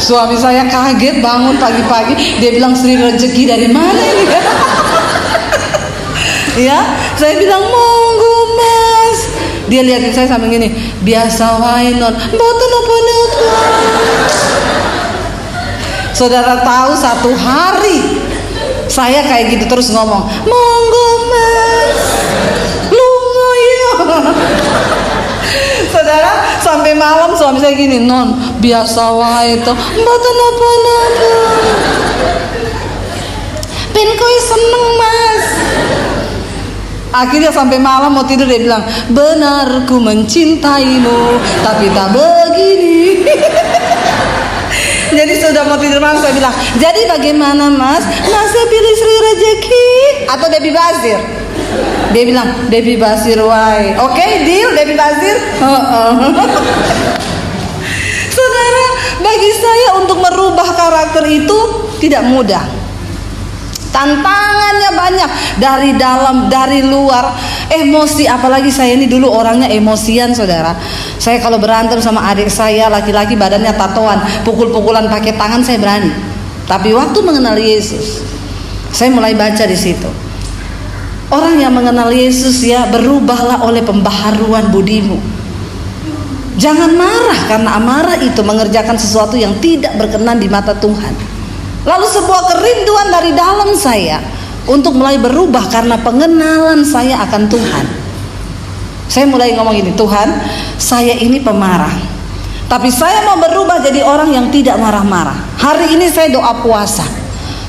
Suami saya kaget bangun pagi-pagi, dia bilang Sri Rezeki dari mana ini? Ya, saya bilang monggo Mas. Dia lihatin saya sambil gini, biasa wae non, mboten napa-napa. Saudara tahu 1 hari saya kayak gitu terus ngomong, monggo Mas. Saudara, sampai malam suami saya gini, non biasa wae to, mboten napa-napa. Ben kowe seneng Mas. Akhirnya sampai malam mau tidur dia bilang, benar ku mencintaimu tapi tak begini. Jadi sudah mau tidur malam saya bilang, jadi bagaimana Mas? Mas saya pilih Sri Rezeki atau Debbie Basir? Dia bilang Debbie Basir wae. Oke, deal Debbie Basir. Saudara, bagi saya untuk merubah karakter itu tidak mudah. Tantangannya banyak, dari dalam, dari luar. Emosi, apalagi saya ini dulu orangnya emosian saudara. Saya kalau berantem sama adik saya laki-laki badannya tatoan, pukul-pukulan pakai tangan saya berani. Tapi waktu mengenal Yesus, saya mulai baca di situ. Orang yang mengenal Yesus ya, berubahlah oleh pembaharuan budimu. Jangan marah, karena amarah itu mengerjakan sesuatu yang tidak berkenan di mata Tuhan. Lalu sebuah kerinduan dari dalam saya untuk mulai berubah karena pengenalan saya akan Tuhan. Saya mulai ngomong ini, Tuhan, saya ini pemarah, tapi saya mau berubah jadi orang yang tidak marah-marah. Hari ini saya doa puasa,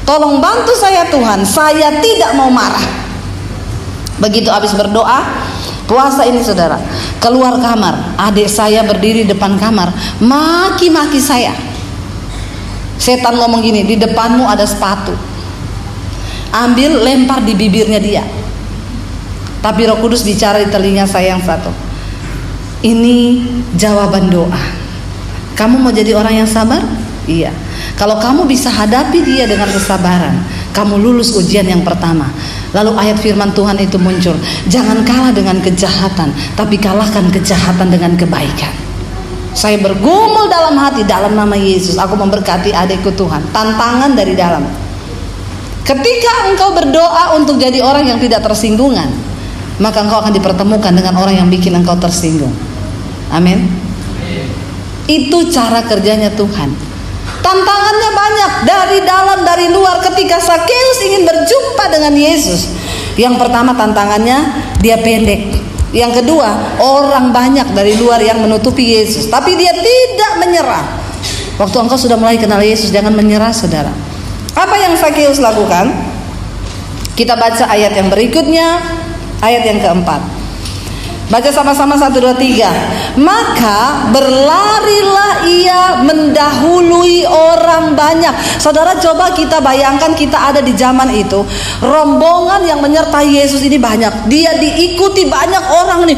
tolong bantu saya Tuhan, saya tidak mau marah. Begitu habis berdoa puasa ini saudara, keluar kamar, adik saya berdiri depan kamar maki-maki saya. Setan ngomong gini, di depanmu ada sepatu, ambil lempar di bibirnya dia. Tapi Roh Kudus bicara di telinga saya yang satu, ini jawaban doa. Kamu mau jadi orang yang sabar? Iya. Kalau kamu bisa hadapi dia dengan kesabaran, kamu lulus ujian yang pertama. Lalu ayat firman Tuhan itu muncul, jangan kalah dengan kejahatan, tapi kalahkan kejahatan dengan kebaikan. Saya bergumul dalam hati, dalam nama Yesus aku memberkati adikku Tuhan. Tantangan dari dalam. Ketika engkau berdoa untuk jadi orang yang tidak tersinggungan, maka engkau akan dipertemukan dengan orang yang bikin engkau tersinggung. Amin. Itu cara kerjanya Tuhan. Tantangannya banyak dari dalam dari luar. Ketika Sakeus ingin berjumpa dengan Yesus, yang pertama tantangannya dia pendek. Yang kedua, orang banyak dari luar yang menutupi Yesus, tapi dia tidak menyerah. Waktu engkau sudah mulai kenal Yesus, jangan menyerah, saudara. Apa yang Sakeus lakukan? Kita baca ayat yang berikutnya, ayat yang keempat. Baca sama-sama 1, 2, 3. Maka berlarilah ia mendahului orang banyak. Saudara, coba kita bayangkan kita ada di zaman itu. Rombongan yang menyertai Yesus ini banyak. Dia diikuti banyak orang nih.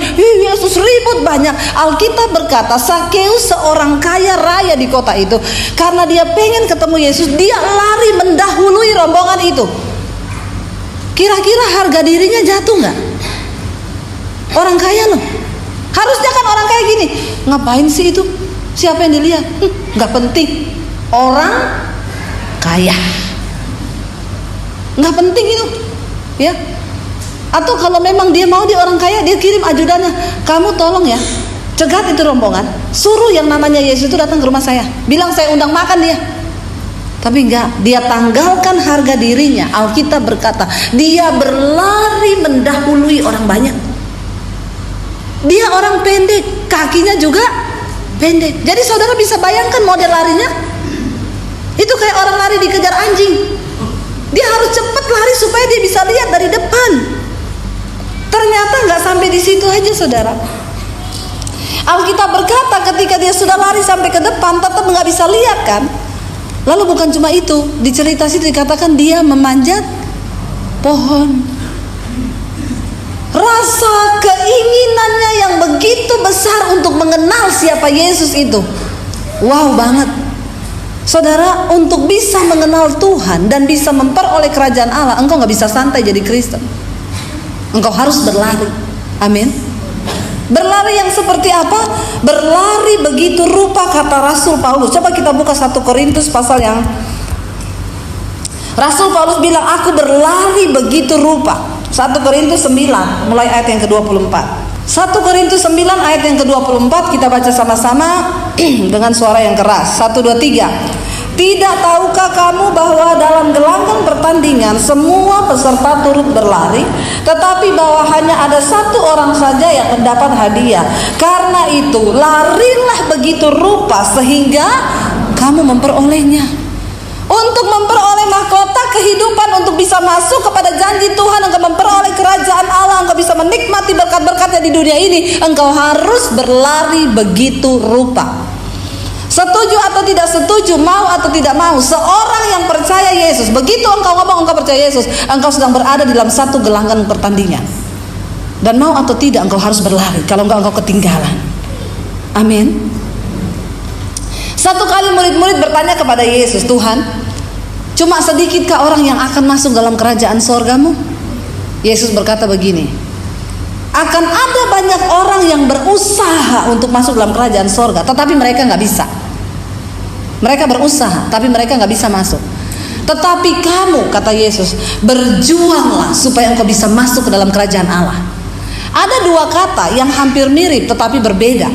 Yesus ribut banyak. Alkitab berkata Sakeus seorang kaya raya di kota itu. Karena dia pengen ketemu Yesus, dia lari mendahului rombongan itu. Kira-kira harga dirinya jatuh gak? Orang kaya loh. Harusnya kan orang kaya gini, ngapain sih itu? Siapa yang dilihat? Gak penting. Orang kaya, gak penting itu, ya. Atau kalau memang dia mau dia orang kaya, dia kirim ajudannya, kamu tolong ya, cegat itu rombongan, suruh yang namanya Yesus itu datang ke rumah saya, bilang saya undang makan dia. Tapi enggak, dia tanggalkan harga dirinya. Alkitab berkata dia berlari mendahului orang banyak. Dia orang pendek, kakinya juga pendek. Jadi saudara bisa bayangkan model larinya. Itu kayak orang lari dikejar anjing. Dia harus cepat lari supaya dia bisa lihat dari depan. Ternyata nggak sampai di situ aja, saudara. Alkitab berkata ketika dia sudah lari sampai ke depan, tetap nggak bisa lihat kan. Lalu bukan cuma itu, di cerita situ dikatakan dia memanjat pohon. Rasa keinginannya yang begitu besar untuk mengenal siapa Yesus itu, wow banget. Saudara, untuk bisa mengenal Tuhan dan bisa memperoleh kerajaan Allah, engkau gak bisa santai jadi Kristen. Engkau harus berlari. Amin. Berlari yang seperti apa? Berlari begitu rupa kata Rasul Paulus. Coba kita buka 1 Korintus pasal yang Rasul Paulus bilang, aku berlari begitu rupa. 1 Korintus 9 mulai ayat yang ke-24. 1 Korintus 9 ayat yang ke-24 kita baca sama-sama dengan suara yang keras. 1, 2, 3. Tidak tahukah kamu bahwa dalam gelanggang pertandingan semua peserta turut berlari, tetapi bahwa hanya ada satu orang saja yang mendapat hadiah. Karena itu larilah begitu rupa sehingga kamu memperolehnya. Untuk memperoleh mahkota kehidupan, untuk bisa masuk kepada janji Tuhan, engkau memperoleh kerajaan Allah, engkau bisa menikmati berkat-berkatnya di dunia ini, engkau harus berlari begitu rupa. Setuju atau tidak setuju, mau atau tidak mau, seorang yang percaya Yesus, begitu engkau ngomong engkau percaya Yesus, engkau sedang berada di dalam satu gelanggang pertandingan. Dan mau atau tidak engkau harus berlari, kalau enggak engkau ketinggalan. Amin. Satu kali murid-murid bertanya kepada Yesus, Tuhan, cuma sedikitkah orang yang akan masuk dalam kerajaan sorgamu? Yesus berkata begini, akan ada banyak orang yang berusaha untuk masuk dalam kerajaan sorga, tetapi mereka nggak bisa. Mereka berusaha, tapi mereka nggak bisa masuk. Tetapi kamu, kata Yesus, berjuanglah supaya engkau bisa masuk ke dalam kerajaan Allah. Ada dua kata yang hampir mirip tetapi berbeda.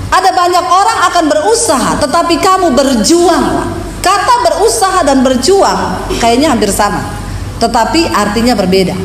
Ada banyak orang akan berusaha, tetapi kamu berjuanglah. Kata berusaha dan berjuang kayaknya hampir sama, tetapi artinya berbeda.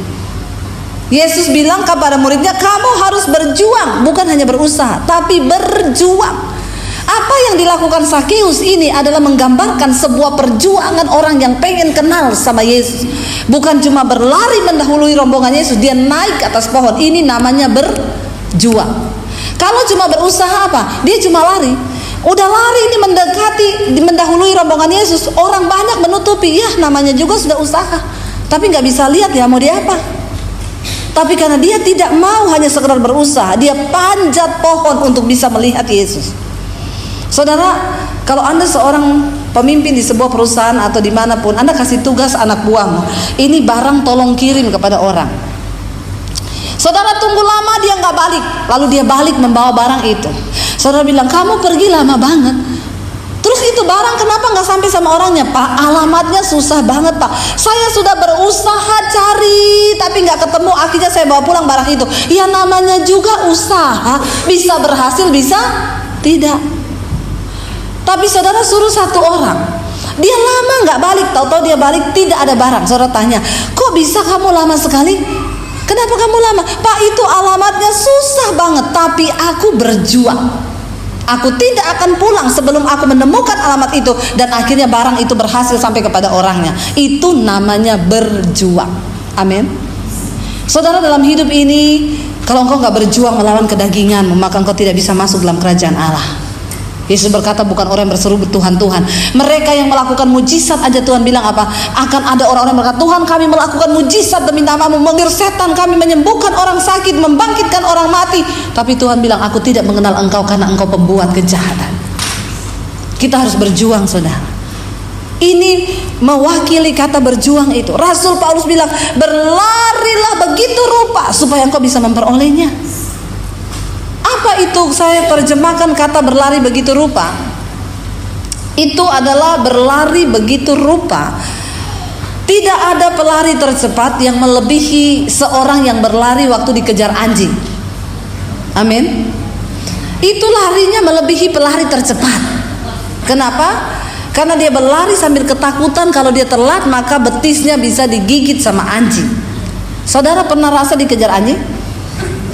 Yesus bilang kepada muridnya, kamu harus berjuang, bukan hanya berusaha, tapi berjuang. Apa yang dilakukan Sakeus ini adalah menggambarkan sebuah perjuangan orang yang pengen kenal sama Yesus. Bukan cuma berlari mendahului rombongan Yesus, dia naik ke atas pohon. Ini namanya berjuang. Kalau cuma berusaha apa? Dia cuma lari. Udah lari ini mendekati, mendahului rombongan Yesus. Orang banyak menutupi, ya namanya juga sudah usaha. Tapi nggak bisa lihat ya mau dia apa. Tapi karena dia tidak mau hanya sekedar berusaha, dia panjat pohon untuk bisa melihat Yesus. Saudara, kalau Anda seorang pemimpin di sebuah perusahaan atau dimanapun, Anda kasih tugas anak buahmu, ini barang tolong kirim kepada orang. Saudara tunggu lama dia nggak balik, lalu dia balik membawa barang itu. Saudara bilang, kamu pergi lama banget. Terus itu barang kenapa nggak sampai sama orangnya? Pak, alamatnya susah banget Pak. Saya sudah berusaha cari tapi nggak ketemu. Akhirnya saya bawa pulang barang itu. Ya namanya juga usaha, bisa berhasil bisa tidak. Tapi saudara suruh satu orang, dia lama nggak balik, tahu-tahu dia balik tidak ada barang. Saudara tanya, kok bisa kamu lama sekali? Kenapa kamu lama? Pak, itu alamatnya susah banget, tapi aku berjuang. Aku tidak akan pulang sebelum aku menemukan alamat itu, dan akhirnya barang itu berhasil sampai kepada orangnya. Itu namanya berjuang. Amin. Saudara, dalam hidup ini, kalau engkau nggak berjuang melawan kedaginganmu, maka engkau tidak bisa masuk dalam kerajaan Allah. Yesus berkata, bukan orang yang berseru Tuhan, Tuhan. Mereka yang melakukan mujizat aja Tuhan bilang apa? Akan ada orang-orang yang berkata, Tuhan kami melakukan mujizat demi nama-Mu, mengusir setan, kami menyembuhkan orang sakit, membangkitkan orang mati. Tapi Tuhan bilang, aku tidak mengenal engkau karena engkau pembuat kejahatan. Kita harus berjuang, saudara. Ini mewakili kata berjuang itu. Rasul Paulus bilang, berlarilah begitu rupa supaya engkau bisa memperolehnya. Apa itu? Saya terjemahkan kata berlari begitu rupa. Itu adalah berlari begitu rupa. Tidak ada pelari tercepat yang melebihi seorang yang berlari waktu dikejar anjing. Amin. Itu larinya melebihi pelari tercepat. Kenapa? Karena dia berlari sambil ketakutan kalau dia telat maka betisnya bisa digigit sama anjing. Saudara pernah rasa dikejar anjing?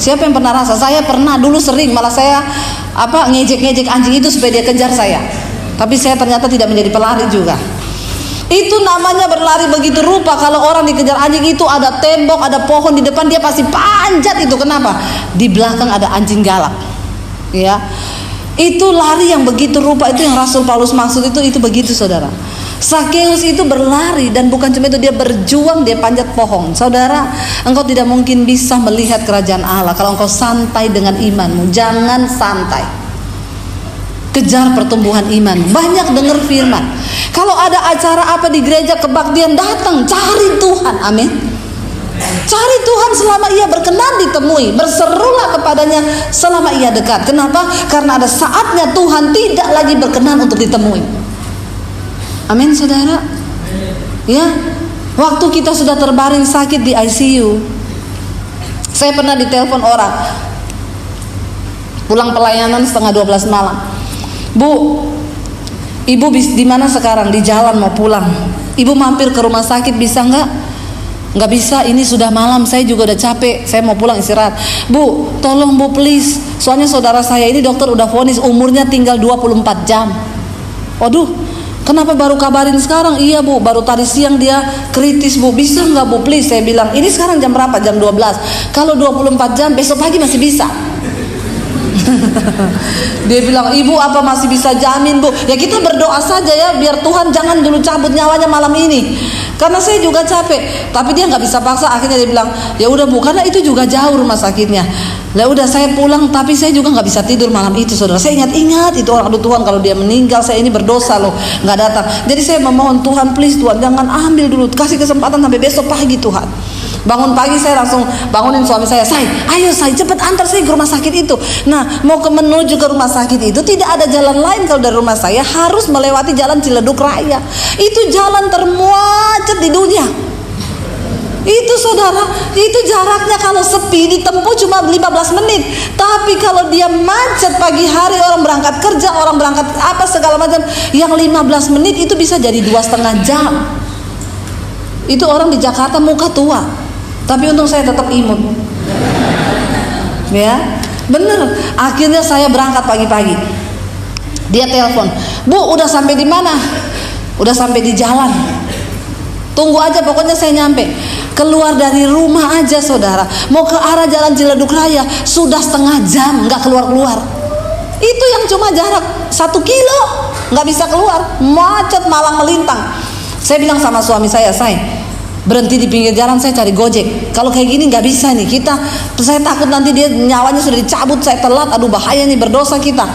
Siapa yang pernah rasa? Saya pernah, dulu sering, malah saya ngejek-ngejek anjing itu supaya dia kejar saya. Tapi saya ternyata tidak menjadi pelari juga. Itu namanya berlari begitu rupa. Kalau orang dikejar anjing itu ada tembok, ada pohon di depan, dia pasti panjat itu. Kenapa? Di belakang ada anjing galak. Ya. Itu lari yang begitu rupa, itu yang Rasul Paulus maksud itu begitu, saudara. Sakeus itu berlari, dan bukan cuma itu, dia berjuang, dia panjat pohon. Saudara, engkau tidak mungkin bisa melihat kerajaan Allah kalau engkau santai dengan imanmu. Jangan santai. Kejar pertumbuhan iman. Banyak dengar firman. Kalau ada acara apa di gereja kebaktian, datang, cari Tuhan. Amin. Cari Tuhan selama ia berkenan ditemui. Berserulah kepadanya selama ia dekat. Kenapa? Karena ada saatnya Tuhan tidak lagi berkenan untuk ditemui. Amin, saudara. Ya, waktu kita sudah terbaring sakit di ICU, saya pernah ditelepon orang pulang pelayanan setengah 12 malam. Bu, ibu di mana sekarang? Di jalan mau pulang. Ibu mampir ke rumah sakit bisa nggak? Nggak bisa, ini sudah malam, saya juga udah capek, saya mau pulang istirahat. Bu, tolong bu please, soalnya saudara saya ini dokter udah vonis umurnya tinggal 24 jam. Waduh, kenapa baru kabarin sekarang? Iya bu, baru tadi siang dia kritis bu, bisa nggak bu please? Saya bilang, ini sekarang jam berapa? Jam 12. Kalau 24 jam, besok pagi masih bisa. Dia bilang, ibu apa masih bisa jamin bu? Ya kita berdoa saja ya, biar Tuhan jangan dulu cabut nyawanya malam ini. Karena saya juga capek. Tapi dia nggak bisa paksa. Akhirnya dia bilang, ya udah bu, karena itu juga jauh rumah sakitnya. Ya udah saya pulang, tapi saya juga nggak bisa tidur malam itu, saudara. Saya ingat itu orang, aduh Tuhan kalau dia meninggal saya ini berdosa loh, nggak datang. Jadi saya memohon Tuhan, please Tuhan jangan ambil dulu, kasih kesempatan sampai besok pagi Tuhan. Bangun pagi saya langsung bangunin suami saya, ayo cepat antar saya ke rumah sakit itu. Nah, mau menuju ke rumah sakit itu tidak ada jalan lain kalau dari rumah saya, harus melewati jalan Ciledug Raya. Itu jalan termacet di dunia. Itu saudara, itu jaraknya kalau sepi ditempuh cuma 15 menit. Tapi kalau dia macet pagi hari, orang berangkat kerja, orang berangkat apa segala macam, yang 15 menit itu bisa jadi 2,5 jam. Itu orang di Jakarta muka tua, tapi untung saya tetap imut. Ya, bener. Akhirnya saya berangkat pagi-pagi. Dia telepon, bu udah sampai di mana? Udah sampai di jalan. Tunggu aja, pokoknya saya nyampe. Keluar dari rumah aja saudara, mau ke arah jalan Ciledug Raya sudah 1/2 jam nggak keluar-keluar. Itu yang cuma jarak 1 kilo, nggak bisa keluar, macet malang melintang. Saya bilang sama suami saya berhenti di pinggir jalan, saya cari gojek. Kalau kayak gini nggak bisa nih kita. Saya takut nanti dia nyawanya sudah dicabut, saya telat, aduh bahaya nih, berdosa kita.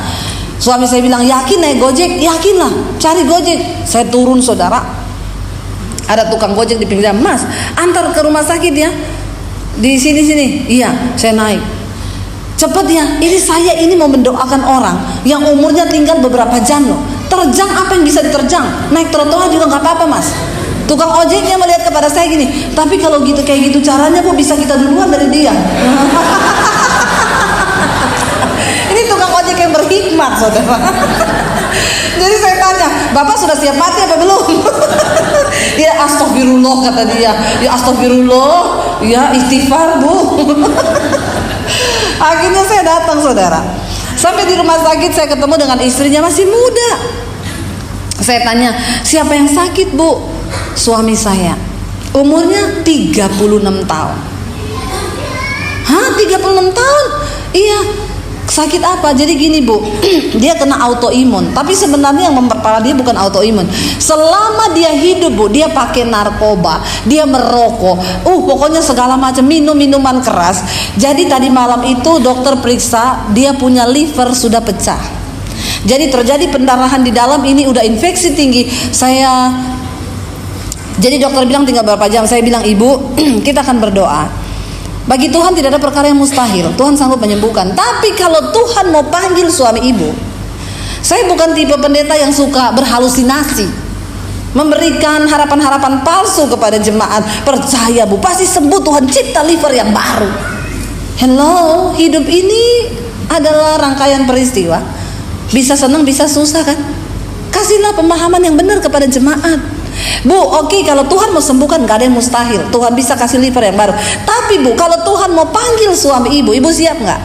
Suami saya bilang, yakin naik gojek? Yakinlah, cari gojek. Saya turun saudara. Ada tukang gojek di pinggir jalan, mas antar ke rumah sakit ya, di sini. Iya, saya naik. Cepet ya, ini saya mau mendoakan orang yang umurnya tinggal beberapa jam loh. Terjang apa yang bisa diterjang? Naik trotoar juga nggak apa-apa mas. Tukang ojeknya melihat kepada saya gini, tapi kalau gitu kayak gitu caranya kok bisa kita duluan dari dia. Ini tukang ojek yang berhikmat saudara. Jadi saya tanya, Bapak sudah siap mati apa belum? Ya astagfirullah kata dia. Ya astagfirullah, ya istighfar bu. Akhirnya saya datang saudara. Sampai di rumah sakit saya ketemu dengan istrinya masih muda. Saya tanya, siapa yang sakit bu? Suami saya. Umurnya 36 tahun. Hah 36 tahun? Iya. Sakit apa? Jadi gini bu, dia kena autoimun. Tapi sebenarnya yang memperparah dia bukan autoimun. Selama dia hidup bu, dia pakai narkoba, dia merokok, pokoknya segala macam minuman keras. Jadi tadi malam itu dokter periksa, dia punya liver sudah pecah. Jadi terjadi pendarahan di dalam, ini udah infeksi tinggi. Jadi dokter bilang tinggal berapa jam. Saya bilang ibu, kita akan berdoa. Bagi Tuhan tidak ada perkara yang mustahil. Tuhan sanggup menyembuhkan. Tapi kalau Tuhan mau panggil suami ibu, saya bukan tipe pendeta yang suka berhalusinasi, memberikan harapan-harapan palsu kepada jemaat. Percaya bu, pasti sembuh, Tuhan cipta liver yang baru. Hello, hidup ini adalah rangkaian peristiwa. Bisa senang, bisa susah kan. Kasihlah pemahaman yang benar kepada jemaat. Bu, oke, kalau Tuhan mau sembuhkan gak ada yang mustahil. Tuhan bisa kasih liver yang baru. Tapi bu, kalau Tuhan mau panggil suami ibu, ibu siap gak?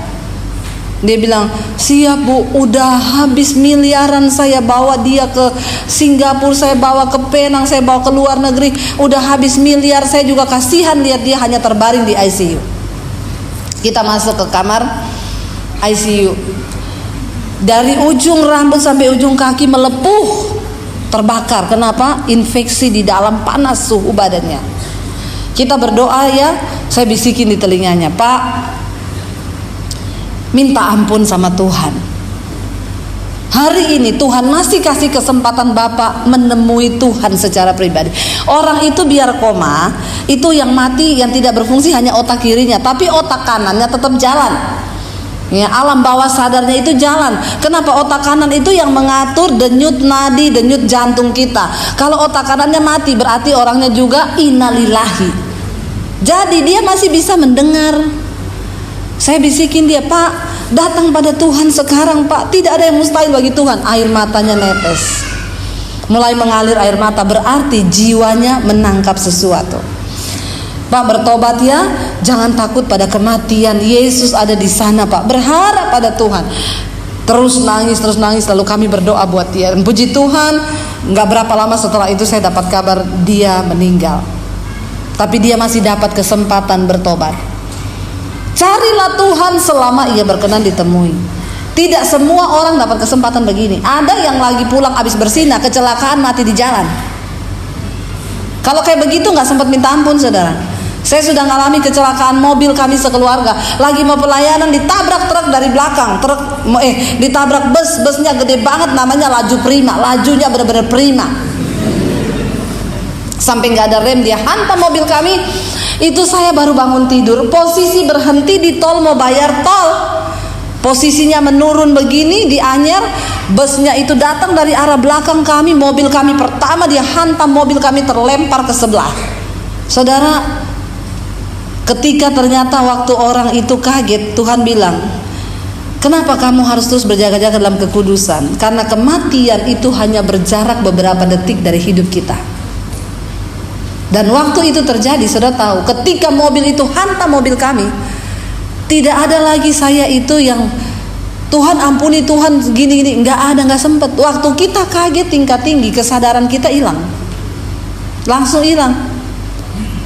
Dia bilang, siap bu, udah habis miliaran saya bawa dia ke Singapura, saya bawa ke Penang, saya bawa ke luar negeri. Udah habis miliar, saya juga kasihan lihat dia hanya terbaring di ICU. Kita masuk ke kamar ICU. Dari ujung rambut sampai ujung kaki melepuh, terbakar. Kenapa? Infeksi di dalam, panas suhu badannya. Kita berdoa ya. Saya bisikin di telinganya, Pak, minta ampun sama Tuhan. Hari ini Tuhan masih kasih kesempatan Bapak menemui Tuhan secara pribadi. Orang itu biar koma, itu yang mati, yang tidak berfungsi hanya otak kirinya, tapi otak kanannya tetap jalan. Ya, alam bawah sadarnya itu jalan. Kenapa? Otak kanan itu yang mengatur denyut nadi, denyut jantung kita. Kalau otak kanannya mati, berarti orangnya juga innalillahi. Jadi dia masih bisa mendengar. Saya bisikin dia, Pak, datang pada Tuhan sekarang Pak. Tidak ada yang mustahil bagi Tuhan. Air matanya netes, mulai mengalir air mata, berarti jiwanya menangkap sesuatu. Pak, bertobat ya, jangan takut pada kematian. Yesus ada di sana Pak. Berharap pada Tuhan. Terus nangis, lalu kami berdoa buat dia. Dan puji Tuhan, nggak berapa lama setelah itu saya dapat kabar dia meninggal. Tapi dia masih dapat kesempatan bertobat. Carilah Tuhan selama ia berkenan ditemui. Tidak semua orang dapat kesempatan begini. Ada yang lagi pulang habis bersinah, kecelakaan, mati di jalan. Kalau kayak begitu nggak sempat minta ampun saudara. Saya sudah ngalami kecelakaan mobil kami sekeluarga. Lagi mau pelayanan, ditabrak truk dari belakang. Ditabrak bus. Busnya gede banget, namanya Laju Prima. Lajunya benar-benar prima. Sampai nggak ada rem, dia hantam mobil kami. Itu saya baru bangun tidur. Posisi berhenti di tol, mau bayar tol. Posisinya menurun begini di Anyer. Busnya itu datang dari arah belakang kami. Mobil kami pertama dia hantam, mobil kami terlempar ke sebelah. Saudara, ketika ternyata waktu orang itu kaget, Tuhan bilang, kenapa kamu harus terus berjaga-jaga dalam kekudusan? Karena kematian itu hanya berjarak beberapa detik dari hidup kita. Dan waktu itu terjadi, saudara tahu, ketika mobil itu hantam mobil kami, tidak ada lagi saya itu yang Tuhan ampuni, Tuhan gini-gini, nggak ada, nggak sempet. Waktu kita kaget tingkat tinggi, kesadaran kita hilang, langsung hilang.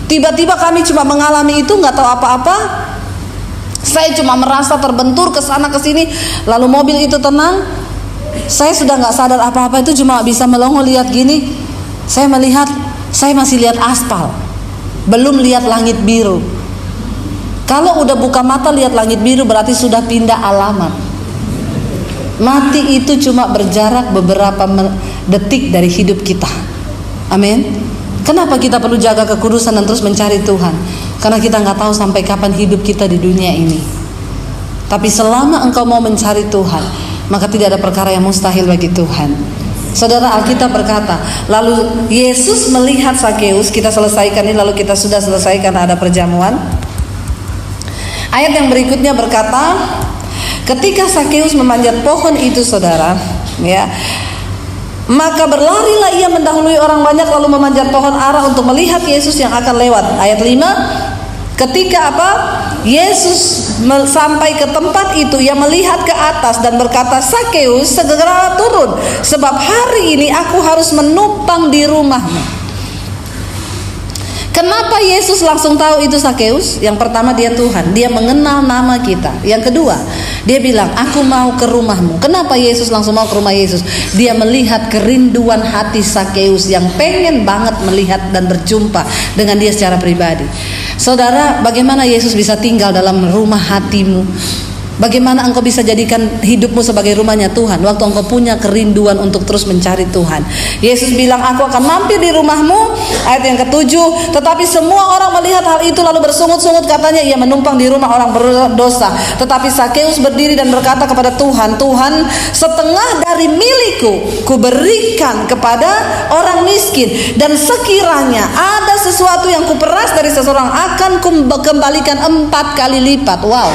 Tiba-tiba kami cuma mengalami itu, nggak tahu apa-apa. Saya cuma merasa terbentur ke sana ke sini, lalu mobil itu tenang. Saya sudah nggak sadar apa-apa, itu cuma bisa melongo lihat gini. Saya melihat, saya masih lihat aspal, belum lihat langit biru. Kalau udah buka mata lihat langit biru berarti sudah pindah alamat. Mati itu cuma berjarak beberapa detik dari hidup kita. Amin. Kenapa kita perlu jaga kekudusan dan terus mencari Tuhan? Karena kita nggak tahu sampai kapan hidup kita di dunia ini. Tapi selama engkau mau mencari Tuhan, maka tidak ada perkara yang mustahil bagi Tuhan. Saudara, Alkitab berkata, lalu Yesus melihat Sakeus. Kita selesaikan ini, lalu kita sudah selesaikan ada perjamuan. Ayat yang berikutnya berkata, ketika Sakeus memanjat pohon itu, saudara, ya, maka berlarilah ia mendahului orang banyak lalu memanjat pohon ara untuk melihat Yesus yang akan lewat. Ayat 5, ketika apa? Yesus sampai ke tempat itu, ia melihat ke atas dan berkata, Sakeus, segera turun, sebab hari ini aku harus menumpang di rumahmu. Kenapa Yesus langsung tahu itu Sakeus? Yang pertama, dia Tuhan, dia mengenal nama kita. Yang kedua, dia bilang, aku mau ke rumahmu. Kenapa Yesus langsung mau ke rumah Yesus? Dia melihat kerinduan hati Sakeus yang pengen banget melihat dan berjumpa dengan dia secara pribadi. Saudara, bagaimana Yesus bisa tinggal dalam rumah hatimu? Bagaimana engkau bisa jadikan hidupmu sebagai rumahnya Tuhan waktu engkau punya kerinduan untuk terus mencari Tuhan? Yesus bilang, aku akan mampir di rumahmu. Ayat yang ke-7, tetapi semua orang melihat hal itu lalu bersungut-sungut, katanya ia menumpang di rumah orang berdosa. Tetapi Sakeus berdiri dan berkata kepada Tuhan, Tuhan, setengah dari milikku kuberikan kepada orang miskin, dan sekiranya ada sesuatu yang kuperas dari seseorang akan kembalikan 4 kali lipat. Wow.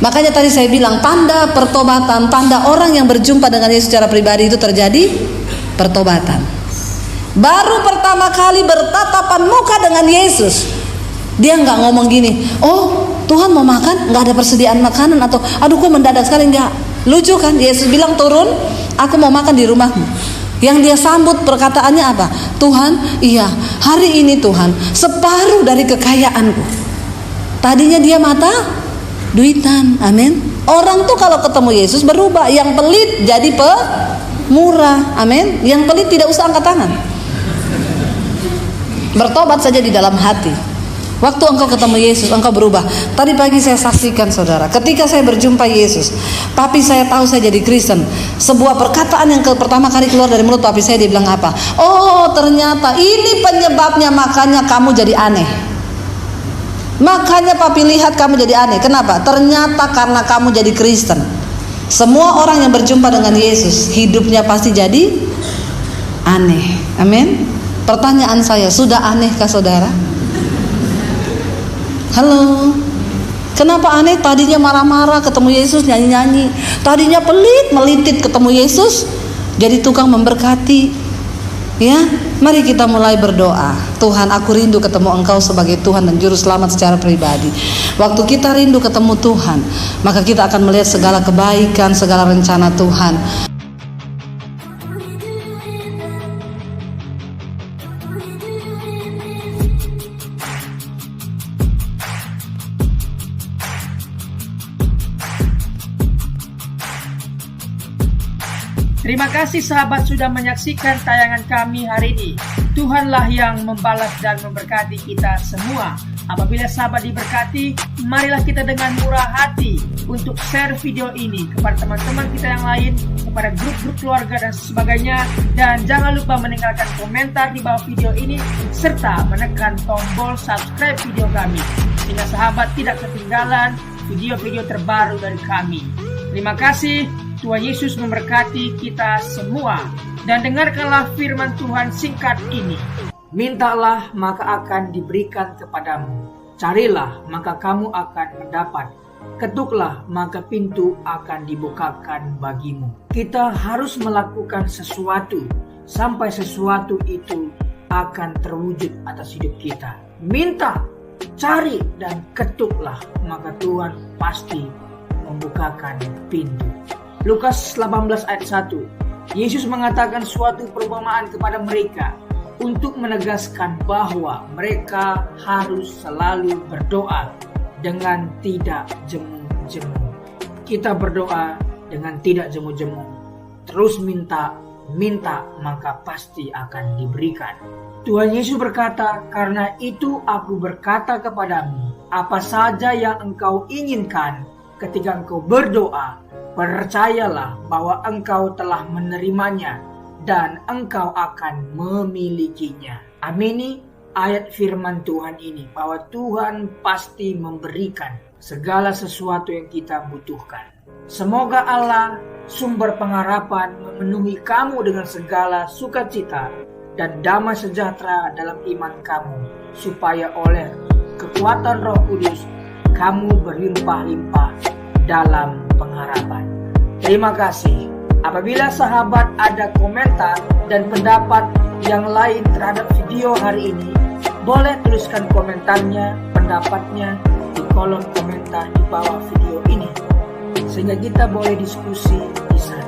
Makanya tadi saya bilang, tanda pertobatan, tanda orang yang berjumpa dengan Yesus secara pribadi itu terjadi pertobatan. Baru pertama kali bertatapan muka dengan Yesus, dia nggak ngomong gini, oh Tuhan mau makan, nggak ada persediaan makanan, atau aduh kok mendadak sekali. Nggak, lucu kan? Yesus bilang, turun, aku mau makan di rumahmu. Yang dia sambut perkataannya apa? Tuhan, iya, hari ini Tuhan, separuh dari kekayaanku. Tadinya dia mata duitan, amin. Orang tuh kalau ketemu Yesus berubah. Yang pelit jadi pemurah, amin. Yang pelit tidak usah angkat tangan, bertobat saja di dalam hati. Waktu engkau ketemu Yesus, engkau berubah. Tadi pagi saya saksikan, saudara, ketika saya berjumpa Yesus, papi saya tahu saya jadi Kristen. Sebuah perkataan yang pertama kali keluar dari mulut papi saya, dia bilang apa? Oh, ternyata ini penyebabnya, makanya kamu jadi aneh. Makanya papi lihat kamu jadi aneh. Kenapa? Ternyata karena kamu jadi Kristen. Semua orang yang berjumpa dengan Yesus, hidupnya pasti jadi aneh. Amin. Pertanyaan saya, sudah anehkah saudara? Halo. Kenapa aneh? Tadinya marah-marah ketemu Yesus, nyanyi-nyanyi. Tadinya pelit, melitit ketemu Yesus, jadi tukang memberkati. Ya, mari kita mulai berdoa. Tuhan, aku rindu ketemu Engkau sebagai Tuhan dan Juru Selamat secara pribadi. Waktu kita rindu ketemu Tuhan, maka kita akan melihat segala kebaikan, segala rencana Tuhan. Terima kasih sahabat sudah menyaksikan tayangan kami hari ini. Tuhanlah yang membalas dan memberkati kita semua. Apabila sahabat diberkati, marilah kita dengan murah hati untuk share video ini kepada teman-teman kita yang lain, kepada grup-grup keluarga dan sebagainya. Dan jangan lupa meninggalkan komentar di bawah video ini, serta menekan tombol subscribe video kami, sehingga sahabat tidak ketinggalan video-video terbaru dari kami. Terima kasih. Tuhan Yesus memberkati kita semua. Dan dengarkanlah firman Tuhan singkat ini. Mintalah maka akan diberikan kepadamu. Carilah maka kamu akan mendapat. Ketuklah maka pintu akan dibukakan bagimu. Kita harus melakukan sesuatu sampai sesuatu itu akan terwujud atas hidup kita. Minta, cari dan ketuklah, maka Tuhan pasti membukakan pintu. Lukas 18 ayat 1. Yesus mengatakan suatu perumpamaan kepada mereka untuk menegaskan bahwa mereka harus selalu berdoa dengan tidak jemu-jemu. Kita berdoa dengan tidak jemu-jemu. Terus minta maka pasti akan diberikan. Tuhan Yesus berkata, karena itu aku berkata kepadamu, apa saja yang engkau inginkan ketika engkau berdoa, percayalah bahwa engkau telah menerimanya dan engkau akan memilikinya. Amini ayat firman Tuhan ini, bahwa Tuhan pasti memberikan segala sesuatu yang kita butuhkan. Semoga Allah sumber pengharapan memenuhi kamu dengan segala sukacita dan damai sejahtera dalam iman kamu, supaya oleh kekuatan Roh Kudus kamu berlimpah-limpah dalam pengharapan. Terima kasih. Apabila sahabat ada komentar dan pendapat yang lain terhadap video hari ini, boleh tuliskan komentarnya, pendapatnya di kolom komentar di bawah video ini, sehingga kita boleh diskusi di sana.